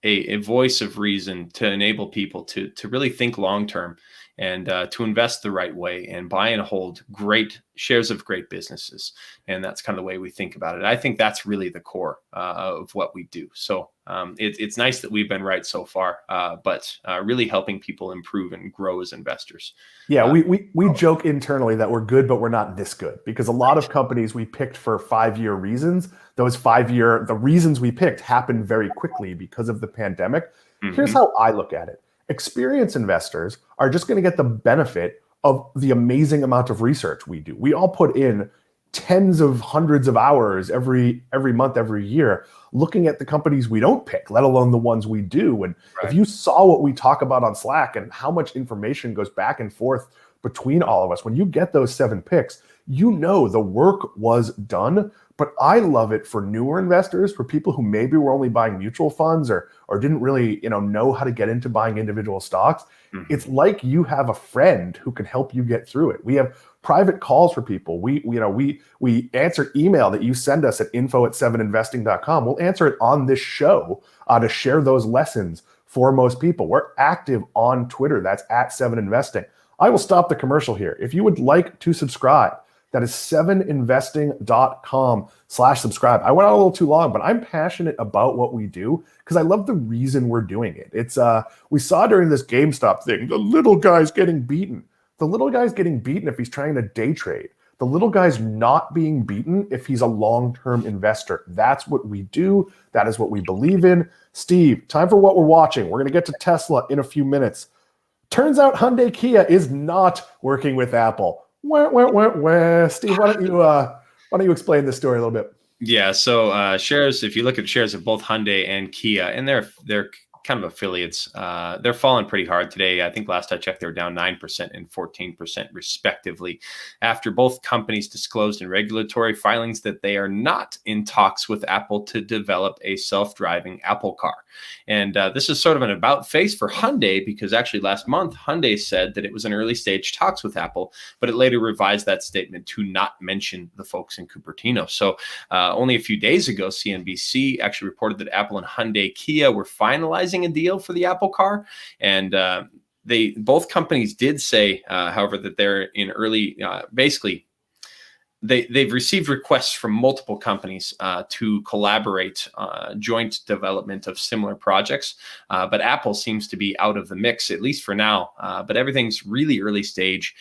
a voice of reason to enable people to really think long term and to invest the right way and buy and hold great shares of great businesses. And that's kind of the way we think about it. I think that's really the core of what we do. So it's nice that we've been right so far, but really helping people improve and grow as investors. Yeah, we joke internally that we're good, but we're not this good, because a lot of companies we picked for 5-year reasons, the reasons we picked happened very quickly because of the pandemic. Mm-hmm. Here's how I look at it. Experienced investors are just going to get the benefit of the amazing amount of research we do. We all put in tens of hundreds of hours every month, every year, looking at the companies we don't pick, let alone the ones we do. And if you saw what we talk about on Slack and how much information goes back and forth between all of us, when you get those 7 picks, the work was done. But I love it for newer investors, for people who maybe were only buying mutual funds or didn't really know how to get into buying individual stocks. Mm-hmm. It's like you have a friend who can help you get through it. We have private calls for people. We answer email that you send us at info@7investing.com. We'll answer it on this show to share those lessons for most people. We're active on Twitter. That's @7investing. I will stop the commercial here. If you would like to subscribe, that is 7investing.com/subscribe. I went on a little too long, but I'm passionate about what we do because I love the reason we're doing it. It's we saw during this GameStop thing, the little guy's getting beaten. The little guy's getting beaten if he's trying to day trade. The little guy's not being beaten if he's a long-term investor. That's what we do. That is what we believe in. Steve, time for what we're watching. We're going to get to Tesla in a few minutes. Turns out Hyundai Kia is not working with Apple. Steve, why don't you explain this story a little bit? Yeah, so shares, if you look at shares of both Hyundai and Kia, and they're kind of affiliates, they're falling pretty hard today. I think last I checked, they were down 9% and 14% respectively, after both companies disclosed in regulatory filings that they are not in talks with Apple to develop a self-driving Apple car. And this is sort of an about face for Hyundai, because actually last month, Hyundai said that it was in early stage talks with Apple, but it later revised that statement to not mention the folks in Cupertino. So only a few days ago, CNBC actually reported that Apple and Hyundai Kia were finalizing a deal for the Apple car. And both companies did say, however, that they're in early, basically, they've received requests from multiple companies to collaborate joint development of similar projects. But Apple seems to be out of the mix, at least for now. But everything's really early stage.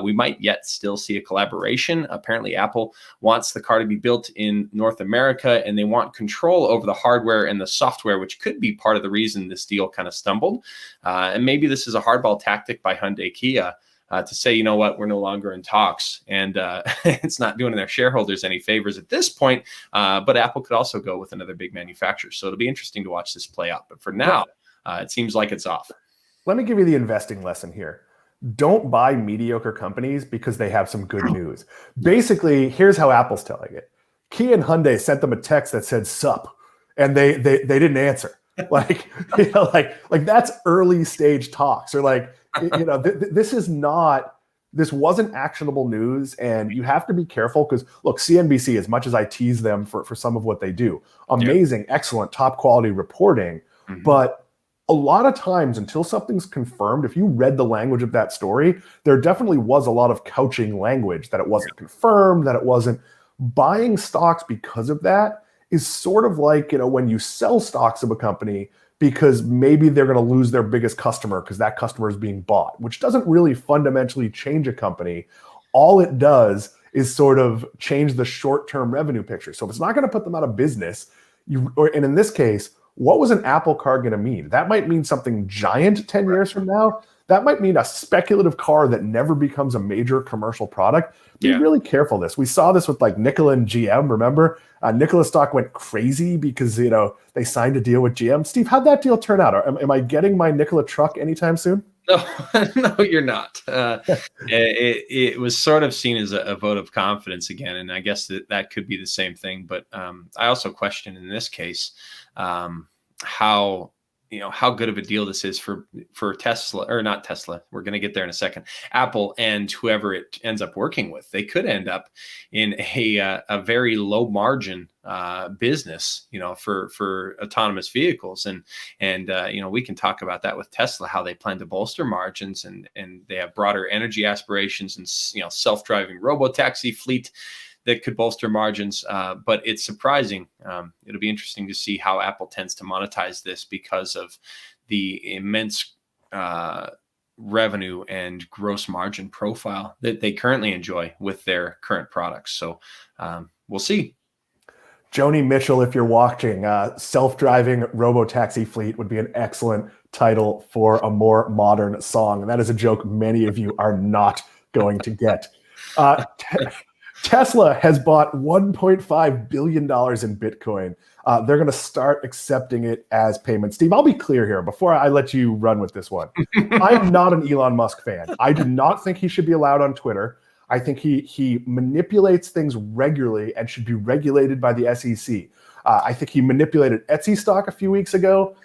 We might yet still see a collaboration. Apparently, Apple wants the car to be built in North America, and they want control over the hardware and the software, which could be part of the reason this deal kind of stumbled. And maybe this is a hardball tactic by Hyundai Kia, to say, you know what, we're no longer in talks, and it's not doing their shareholders any favors at this point. But Apple could also go with another big manufacturer. So it'll be interesting to watch this play out. But for now, it seems like it's off. Let me give you the investing lesson here. Don't buy mediocre companies because they have some good news. Basically, here's how Apple's telling it. Kia and Hyundai sent them a text that said sup, and they didn't answer. Like that's early stage talks, or like, this wasn't actionable news, and you have to be careful because look, CNBC, as much as I tease them for some of what they do, amazing, excellent, top quality reporting, but a lot of times until something's confirmed, if you read the language of that story, there definitely was a lot of couching language that it wasn't confirmed, that it wasn't. Buying stocks because of that is sort of like, when you sell stocks of a company because maybe they're going to lose their biggest customer because that customer is being bought, which doesn't really fundamentally change a company. All it does is sort of change the short-term revenue picture. So if it's not going to put them out of business, and in this case, what was an Apple car going to mean? That might mean something giant 10 years from now. That might mean a speculative car that never becomes a major commercial product. Be really careful this. We saw this with like Nikola and GM, remember? Nikola stock went crazy because, they signed a deal with GM. Steve, how'd that deal turn out? Am I getting my Nikola truck anytime soon? No, no, you're not. It was sort of seen as a vote of confidence again, and I guess that could be the same thing. But I also question in this case how how good of a deal this is for Tesla, or not Tesla. We're going to get there in a second. Apple and whoever it ends up working with, they could end up in a very low margin business, for autonomous vehicles, and we can talk about that with Tesla, how they plan to bolster margins, and they have broader energy aspirations, and self-driving robo-taxi fleet that could bolster margins. But it's surprising. It'll be interesting to see how Apple tends to monetize this because of the immense revenue and gross margin profile that they currently enjoy with their current products. So we'll see. Joni Mitchell, if you're watching, self-driving robo-taxi fleet would be an excellent title for a more modern song. And that is a joke many of you are not going to get. Tesla has bought $1.5 billion in Bitcoin. They're going to start accepting it as payment. Steve, I'll be clear here before I let you run with this one. I am not an Elon Musk fan. I do not think he should be allowed on Twitter. I think he manipulates things regularly and should be regulated by the SEC. I think he manipulated Etsy stock a few weeks ago.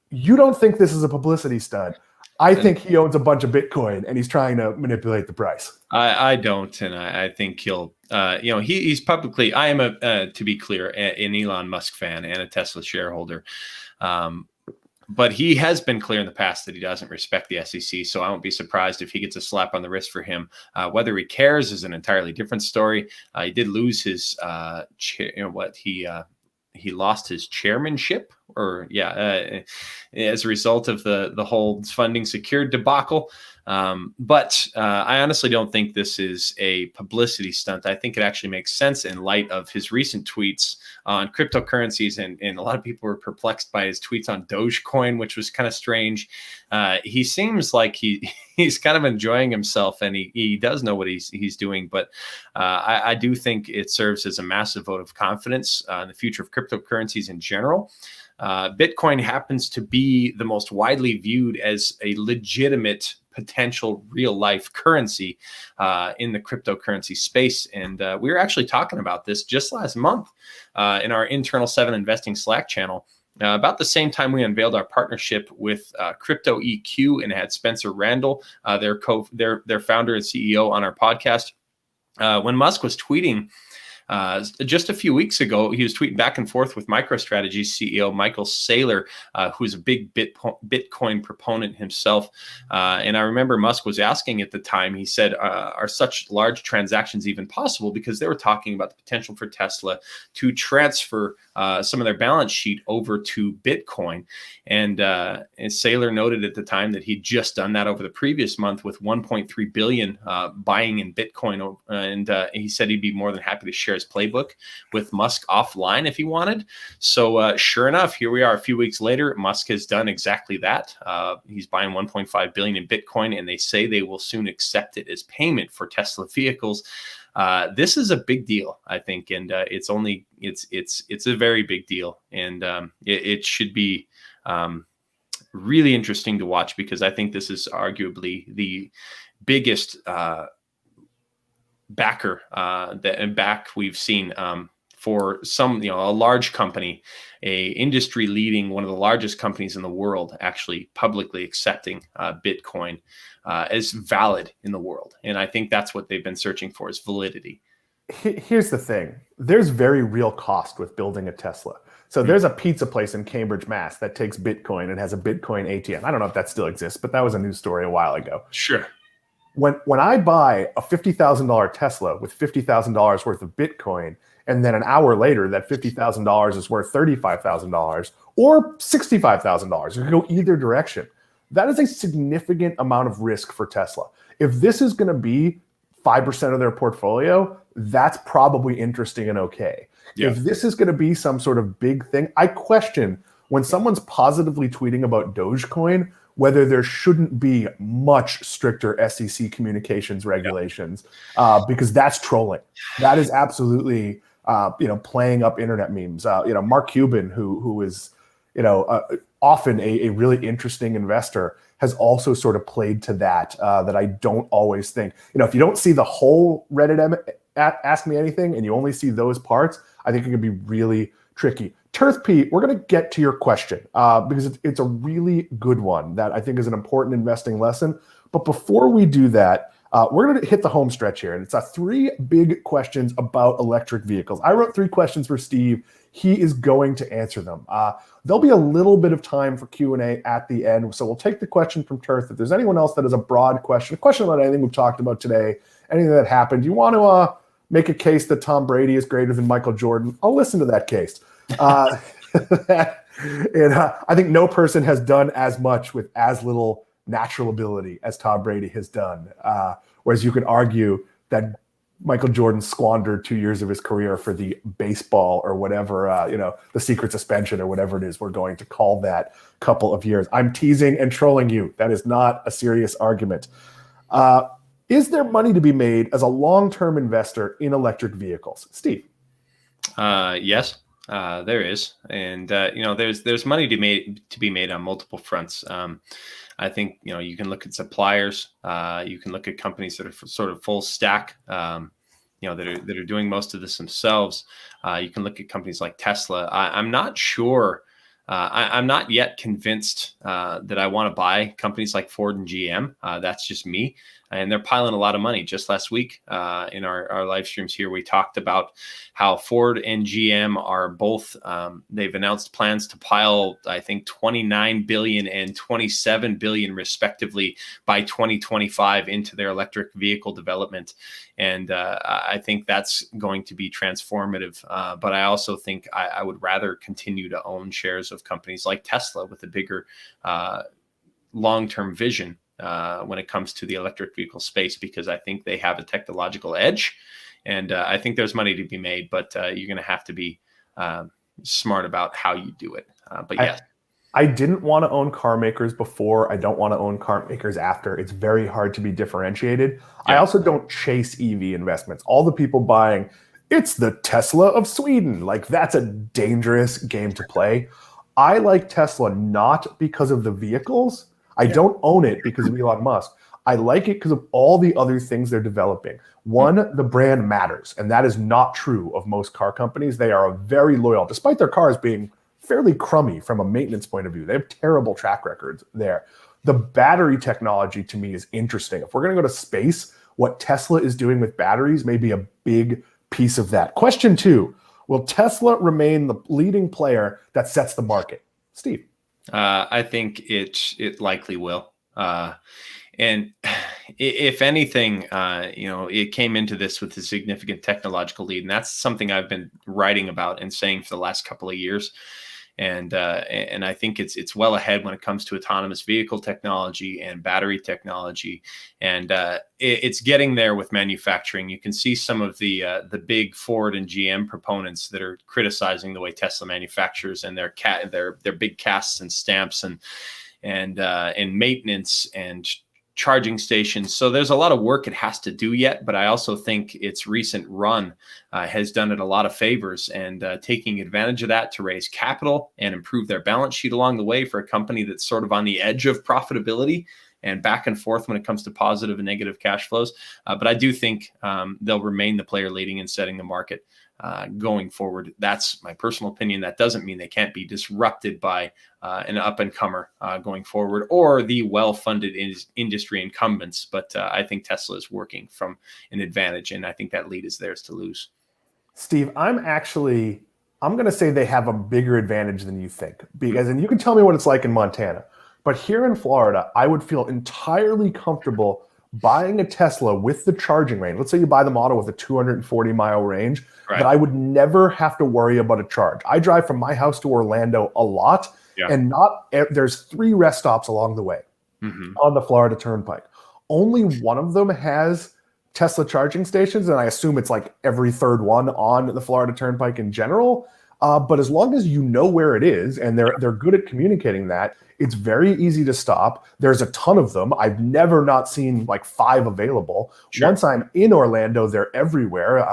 You don't think this is a publicity stunt? I think he owns a bunch of Bitcoin and he's trying to manipulate the price. I don't, and I think he'll, he's publicly. I am to be clear, an Elon Musk fan and a Tesla shareholder, but he has been clear in the past that he doesn't respect the SEC. So I won't be surprised if he gets a slap on the wrist for him. Whether he cares is an entirely different story. He did lose his, he lost his chairmanship, as a result of the whole funding secured debacle. But I honestly don't think this is a publicity stunt. I think it actually makes sense in light of his recent tweets on cryptocurrencies, and a lot of people were perplexed by his tweets on Dogecoin, which was kind of strange. He seems like he's kind of enjoying himself, and he does know what he's doing. But I do think it serves as a massive vote of confidence in the future of cryptocurrencies in general. Bitcoin happens to be the most widely viewed as a legitimate potential real life currency in the cryptocurrency space. And we were actually talking about this just last month in our internal 7 Investing Slack channel. About the same time we unveiled our partnership with Crypto EQ and had Spencer Randall, their founder and CEO, on our podcast. When Musk was tweeting just a few weeks ago, he was tweeting back and forth with MicroStrategy CEO Michael Saylor, who's a big Bitcoin proponent himself. And I remember Musk was asking at the time, he said, are such large transactions even possible? Because they were talking about the potential for Tesla to transfer some of their balance sheet over to Bitcoin. And Saylor noted at the time that he'd just done that over the previous month with 1.3 billion buying in Bitcoin. And he said he'd be more than happy to share his playbook with Musk offline if he wanted. So sure enough, here we are a few weeks later. Musk has done exactly that. He's buying 1.5 billion in Bitcoin, and they say they will soon accept it as payment for Tesla vehicles. This is a big deal, I think, and it's a very big deal, and it should be really interesting to watch, because I think this is arguably the biggest backer we've seen for some, a large company, a industry leading, one of the largest companies in the world, actually publicly accepting Bitcoin as valid in the world. And I think that's what they've been searching for, is validity. Here's the thing. There's very real cost with building a Tesla. So there's a pizza place in Cambridge, Mass. that takes Bitcoin and has a Bitcoin ATM. I don't know if that still exists, but that was a news story a while ago. Sure. When I buy a $50,000 Tesla with $50,000 worth of Bitcoin, and then an hour later that $50,000 is worth $35,000 or $65,000, it can go either direction. That is a significant amount of risk for Tesla. If this is going to be 5% of their portfolio, that's probably interesting and okay. Yeah. If this is going to be some sort of big thing, I question, when someone's positively tweeting about Dogecoin, whether there shouldn't be much stricter SEC communications regulations, because that's trolling. That is absolutely, playing up internet memes. Mark Cuban, who is often a really interesting investor has also sort of played to that I don't always think. If you don't see the whole Reddit Ask Me Anything and you only see those parts, I think it can be really tricky. Turf Pete, we're going to get to your question because it's a really good one that I think is an important investing lesson. But before we do that, we're going to hit the home stretch here. And it's 3 big questions about electric vehicles. I wrote 3 questions for Steve. He is going to answer them. There'll be a little bit of time for Q&A at the end. So we'll take the question from Turf. If there's anyone else that has a broad question, a question about anything we've talked about today, anything that happened, you want to make a case that Tom Brady is greater than Michael Jordan, I'll listen to that case. And I think no person has done as much with as little natural ability as Tom Brady has done. Whereas you could argue that Michael Jordan squandered 2 years of his career for the baseball or whatever, the secret suspension or whatever it is we're going to call that couple of years. I'm teasing and trolling you. That is not a serious argument. Is there money to be made as a long-term investor in electric vehicles? Steve? Yes. There is, and there's money to be made on multiple fronts. I think you can look at suppliers, you can look at companies that are sort of full stack, that are doing most of this themselves. You can look at companies like Tesla. I'm not sure. I'm not yet convinced that I want to buy companies like Ford and GM. That's just me. And they're piling a lot of money. Just last week in our live streams here, we talked about how Ford and GM are both, they've announced plans to pile, I think, $29 billion and $27 billion respectively by 2025 into their electric vehicle development. And I think that's going to be transformative. But I also think I would rather continue to own shares of companies like Tesla with a bigger long-term vision when it comes to the electric vehicle space, because I think they have a technological edge, and I think there's money to be made, but you're going to have to be smart about how you do it. But yes. I didn't want to own car makers before. I don't want to own car makers after. It's very hard to be differentiated. Yeah. I also don't chase EV investments. All the people buying, it's the Tesla of Sweden. Like, that's a dangerous game to play. I like Tesla not because of the vehicles. I don't own it because of Elon Musk. I like it because of all the other things they're developing. One, the brand matters, and that is not true of most car companies. They are very loyal, despite their cars being fairly crummy from a maintenance point of view. They have terrible track records there. The battery technology to me is interesting. If we're going to go to space, what Tesla is doing with batteries may be a big piece of that. Question 2, will Tesla remain the leading player that sets the market? Steve? I think it likely will. And if anything, it came into this with a significant technological lead, and that's something I've been writing about and saying for the last couple of years. And I think it's well ahead when it comes to autonomous vehicle technology and battery technology, and it's getting there with manufacturing. You can see some of the big Ford and GM proponents that are criticizing the way Tesla manufactures and their big casts and stamps and maintenance and charging stations. So there's a lot of work it has to do yet, but I also think its recent run has done it a lot of favors, and taking advantage of that to raise capital and improve their balance sheet along the way for a company that's sort of on the edge of profitability and back and forth when it comes to positive and negative cash flows. But I do think they'll remain the player leading and setting the market going forward. That's my personal opinion. That doesn't mean they can't be disrupted by an up-and-comer going forward, or the well-funded industry incumbents. But I think Tesla is working from an advantage, and I think that lead is theirs to lose. Steve, I'm going to say they have a bigger advantage than you think, because, and you can tell me what it's like in Montana, but here in Florida, I would feel entirely comfortable buying a Tesla with the charging range. Let's say you buy the model with a 240-mile range, right, that I would never have to worry about a charge. I drive from my house to Orlando a lot, and there's 3 rest stops along the way on the Florida Turnpike. Only one of them has Tesla charging stations, and I assume it's like every third one on the Florida Turnpike in general. But as long as you know where it is, and they're good at communicating that, it's very easy to stop. There's a ton of them. I've never not seen like 5 available. Sure. Once I'm in Orlando, they're everywhere.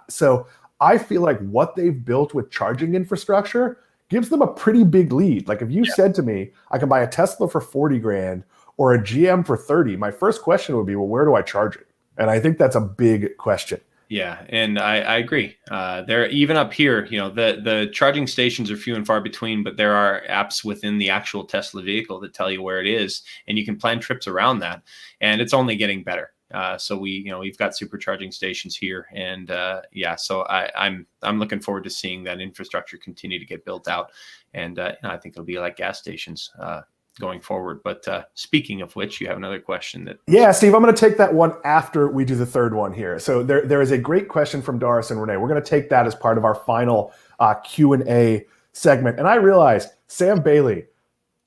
So I feel like what they've built with charging infrastructure gives them a pretty big lead. Like if you said to me, I can buy a Tesla for 40 grand or a GM for 30, my first question would be, well, where do I charge it? And I think that's a big question. Yeah, and I agree. They're even up here, the charging stations are few and far between, but there are apps within the actual Tesla vehicle that tell you where it is, and you can plan trips around that. And it's only getting better. So we've got supercharging stations here, and so I'm looking forward to seeing that infrastructure continue to get built out, and I think it'll be like gas stations going forward. But speaking of which, you have another question Yeah, Steve, I'm going to take that one after we do the third one here. So there is a great question from Doris and Renee. We're going to take that as part of our final Q&A segment. And I realized, Sam Bailey,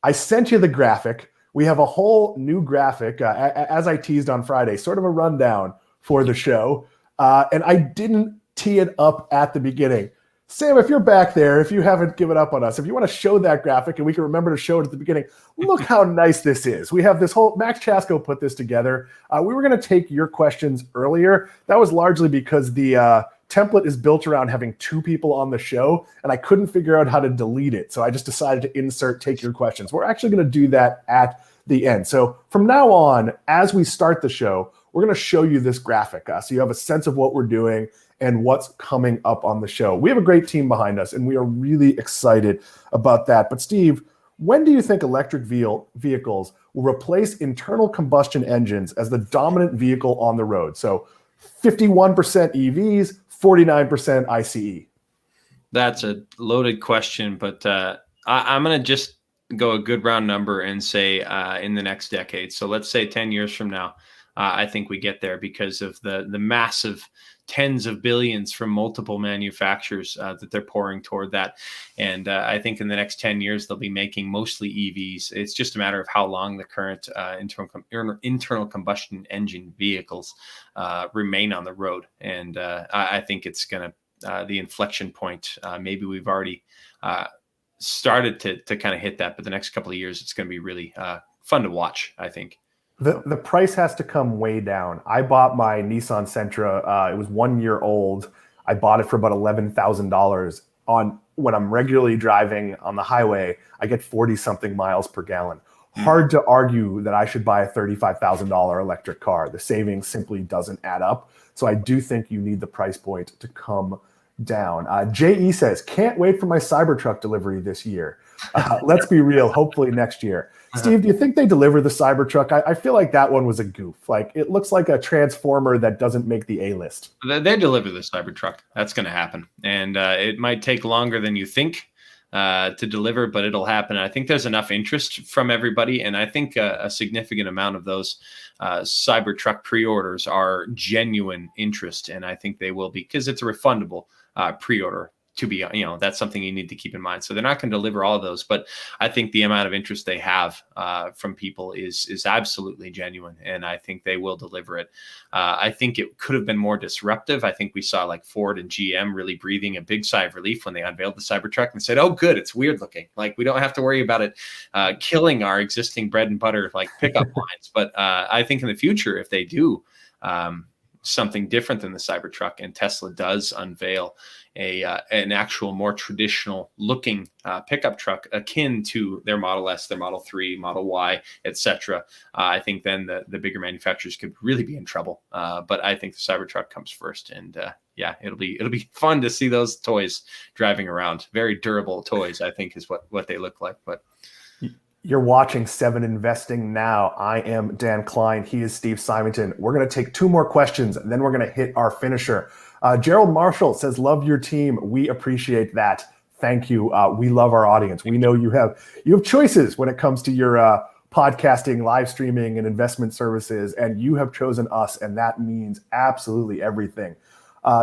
I sent you the graphic. We have a whole new graphic, as I teased on Friday, sort of a rundown for the show. And I didn't tee it up at the beginning. Sam, if you're back there, if you haven't given up on us, if you want to show that graphic and we can remember to show it at the beginning, look how nice this is. We have this whole, Max Chasko put this together. We were going to take your questions earlier. That was largely because the template is built around having two people on the show, and I couldn't figure out how to delete it. So I just decided to insert take your questions. We're actually going to do that at the end. So from now on, as we start the show, we're going to show you this graphic so you have a sense of what we're doing and what's coming up on the show. We have a great team behind us, and we are really excited about that. But Steve, when do you think electric vehicles will replace internal combustion engines as the dominant vehicle on the road? So 51% EVs, 49% ICE. That's a loaded question, but I'm going to just go a good round number and say in the next decade. So let's say 10 years from now, I think we get there because of the massive tens of billions from multiple manufacturers that they're pouring toward that. And I think in the next 10 years, they'll be making mostly EVs. It's just a matter of how long the current internal combustion engine vehicles remain on the road. And I think it's going to, the inflection point, maybe we've already started to kind of hit that, but the next couple of years, it's going to be really fun to watch, I think. The price has to come way down. I bought my Nissan Sentra. It was 1 year old. I bought it for about $11,000. When I'm regularly driving on the highway, I get 40 something miles per gallon. Hard to argue that I should buy a $35,000 electric car. The savings simply doesn't add up. So I do think you need the price point to come down. JE says, can't wait for my Cybertruck delivery this year. Let's be real, hopefully next year. Steve, do you think they deliver the Cybertruck? I feel like that one was a goof. Like, it looks like a transformer that doesn't make the A-list. They deliver the Cybertruck. That's going to happen. And it might take longer than you think to deliver, but it'll happen. And I think there's enough interest from everybody. And I think a significant amount of those Cybertruck pre-orders are genuine interest. And I think they will be, because it's a refundable pre-order. To be, that's something you need to keep in mind. So they're not going to deliver all of those, but I think the amount of interest they have from people is absolutely genuine, and I think they will deliver it. I think it could have been more disruptive. I think we saw like Ford and GM really breathing a big sigh of relief when they unveiled the Cybertruck and said, "Oh, good, it's weird looking. Like we don't have to worry about it killing our existing bread and butter like pickup lines." But I think in the future, if they do something different than the Cybertruck, and Tesla does unveil an actual more traditional looking pickup truck akin to their Model S, their Model 3, Model Y, etc. I think then the bigger manufacturers could really be in trouble. But I think the Cybertruck comes first, and it'll be fun to see those toys driving around. Very durable toys, I think, is what they look like. But you're watching 7 Investing Now. I am Dan Klein. He is Steve Simonton. We're going to take 2 more questions, and then we're going to hit our finisher. Gerald Marshall says, love your team. We appreciate that. Thank you. We love our audience. We know you have choices when it comes to your podcasting, live streaming, and investment services, and you have chosen us, and that means absolutely everything.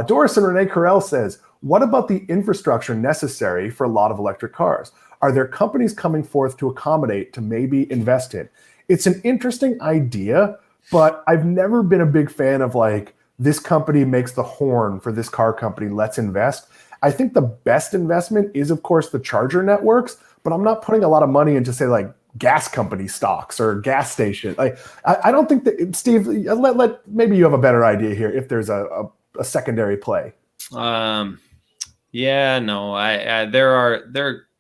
Doris and Renee Carell says, what about the infrastructure necessary for a lot of electric cars? Are there companies coming forth to accommodate, to maybe invest in? It's an interesting idea, but I've never been a big fan of like, this company makes the horn for this car company, let's invest. I think the best investment is, of course, the charger networks, but I'm not putting a lot of money into, say, like gas company stocks or gas station. Like, I don't think that, Steve, maybe you have a better idea here if there's a secondary play. There are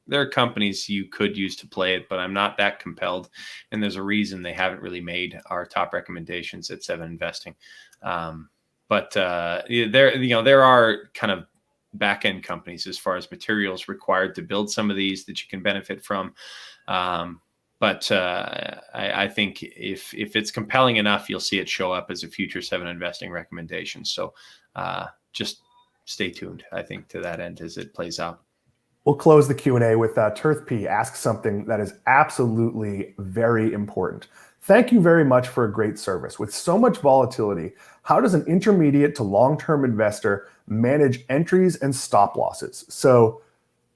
there are companies you could use to play it, but I'm not that compelled. And there's a reason they haven't really made our top recommendations at 7 Investing. There are kind of back end companies as far as materials required to build some of these that you can benefit from. I think if it's compelling enough, you'll see it show up as a future 7 Investing recommendation. So just stay tuned, I think, to that end as it plays out. We'll close the Q&A with Turth P asks something that is absolutely very important. Thank you very much for a great service. With so much volatility, how does an intermediate to long-term investor manage entries and stop losses? So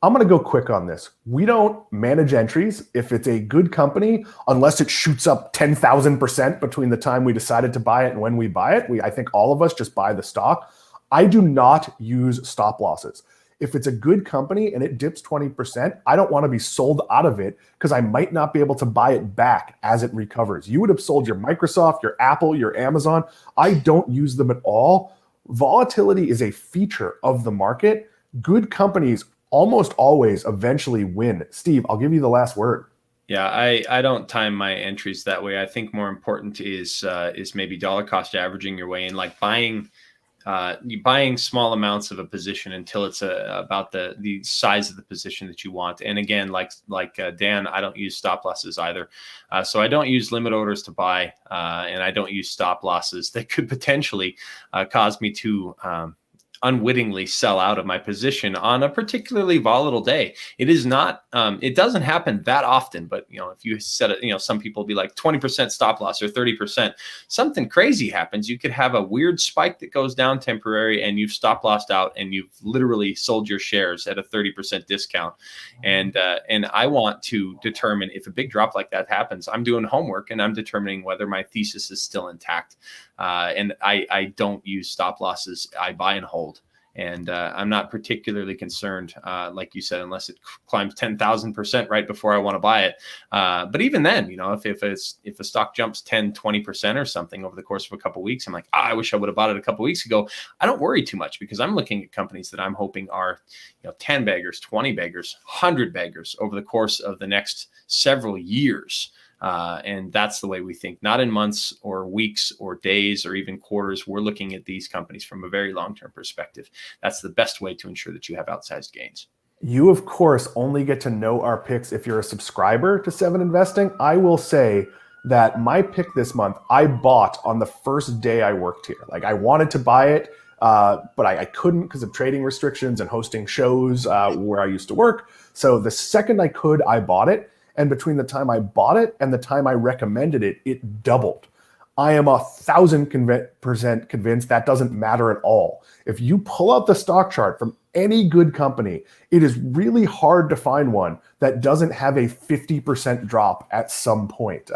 I'm going to go quick on this. We don't manage entries if it's a good company, unless it shoots up 10,000% between the time we decided to buy it and when we buy it. I think all of us just buy the stock. I do not use stop losses. If it's a good company and it dips 20%, I don't want to be sold out of it because I might not be able to buy it back as it recovers. You would have sold your Microsoft, your Apple, your Amazon. I don't use them at all. Volatility is a feature of the market. Good companies almost always eventually win. Steve, I'll give you the last word. Yeah, I don't time my entries that way. I think more important is maybe dollar cost averaging your way in, like buying small amounts of a position until it's about the size of the position that you want. And again, like Dan, I don't use stop losses either. So I don't use limit orders to buy, and I don't use stop losses that could potentially cause me to unwittingly sell out of my position on a particularly volatile day. It is not, it doesn't happen that often, but if you set it, some people be like 20% stop loss or 30%, something crazy happens. You could have a weird spike that goes down temporary and you've stop lossed out and you've literally sold your shares at a 30% discount. And I want to determine if a big drop like that happens. I'm doing homework and I'm determining whether my thesis is still intact. And I don't use stop losses. I buy and hold. And I'm not particularly concerned, like you said, unless it climbs 10,000% right before I want to buy it. But even then, if a stock jumps 10, 20% or something over the course of a couple of weeks, I'm like, I wish I would have bought it a couple of weeks ago. I don't worry too much because I'm looking at companies that I'm hoping are 10 baggers, 20 baggers, 100 baggers over the course of the next several years. And that's the way we think, not in months or weeks or days or even quarters. We're looking at these companies from a very long-term perspective. That's the best way to ensure that you have outsized gains. You, of course, only get to know our picks if you're a subscriber to 7 Investing. I will say that my pick this month, I bought on the first day I worked here. Like, I wanted to buy it, but I couldn't because of trading restrictions and hosting shows where I used to work. So the second I could, I bought it. And between the time I bought it and the time I recommended it, it doubled. I am 1,000% convinced that doesn't matter at all. If you pull out the stock chart from any good company, it is really hard to find one that doesn't have a 50% drop at some point.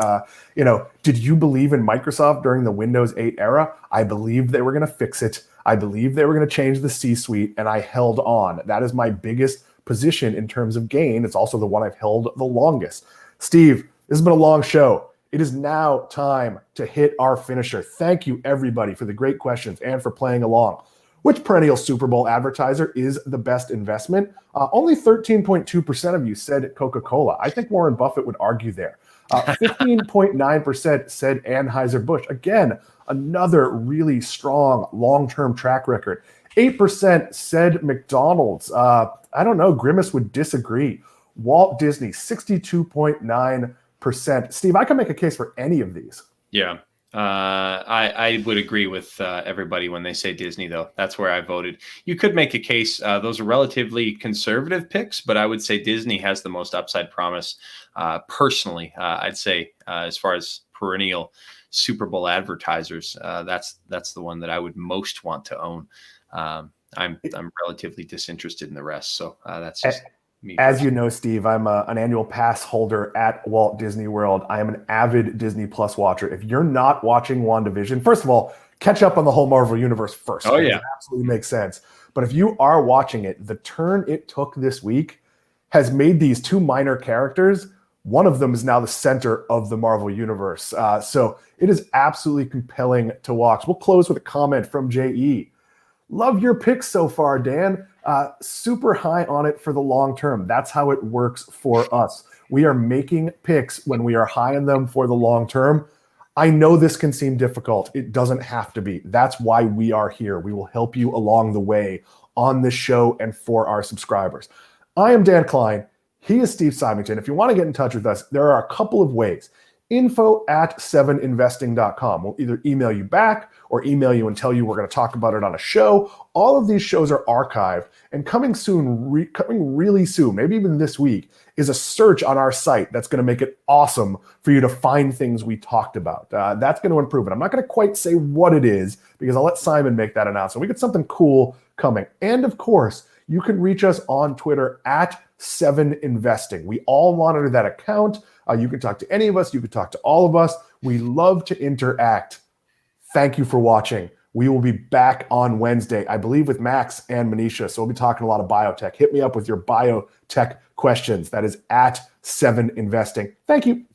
Did you believe in Microsoft during the Windows 8 era? I believed they were going to fix it. I believed they were going to change the C-suite, and I held on. That is my biggest position in terms of gain. It's also the one I've held the longest. Steve, this has been a long show. It is now time to hit our finisher. Thank you, everybody, for the great questions and for playing along. Which perennial Super Bowl advertiser is the best investment? Only 13.2% of you said Coca-Cola. I think Warren Buffett would argue there. 15.9% said Anheuser-Busch. Again, another really strong long-term track record. 8% said McDonald's. I don't know. Grimace would disagree. Walt Disney, 62.9%. Steve, I can make a case for any of these. Yeah. I would agree with everybody when they say Disney, though. That's where I voted. You could make a case. Those are relatively conservative picks, but I would say Disney has the most upside promise. Personally, I'd say as far as perennial Super Bowl advertisers, that's the one that I would most want to own. I'm relatively disinterested in the rest. So that's just me. As you know, Steve, I'm an annual pass holder at Walt Disney World. I am an avid Disney Plus watcher. If you're not watching WandaVision, first of all, catch up on the whole Marvel Universe first. Oh, yeah. It absolutely makes sense. But if you are watching it, the turn it took this week has made these two minor characters. One of them is now the center of the Marvel Universe. So it is absolutely compelling to watch. We'll close with a comment from J.E. Love your picks so far, Dan. super high on it for the long term. That's how it works for us. We are making picks when we are high on them for the long term. I know this can seem difficult. It doesn't have to be. That's why we are here. We will help you along the way on this show and for our subscribers. I am Dan Klein. He is Steve Symington. If you want to get in touch with us, there are a couple of ways. info@7investing.com. We'll either email you back or email you and tell you we're going to talk about it on a show. All of these shows are archived, and coming soon, coming really soon, maybe even this week, is a search on our site that's going to make it awesome for you to find things we talked about. That's going to improve it. I'm not going to quite say what it is because I'll let Simon make that announcement. We got something cool coming. And of course, you can reach us on Twitter @7investing. We all monitor that account. You can talk to any of us. You can talk to all of us. We love to interact. Thank you for watching. We will be back on Wednesday, I believe, with Max and Manisha. So we'll be talking a lot of biotech. Hit me up with your biotech questions. That is @7investing. Thank you.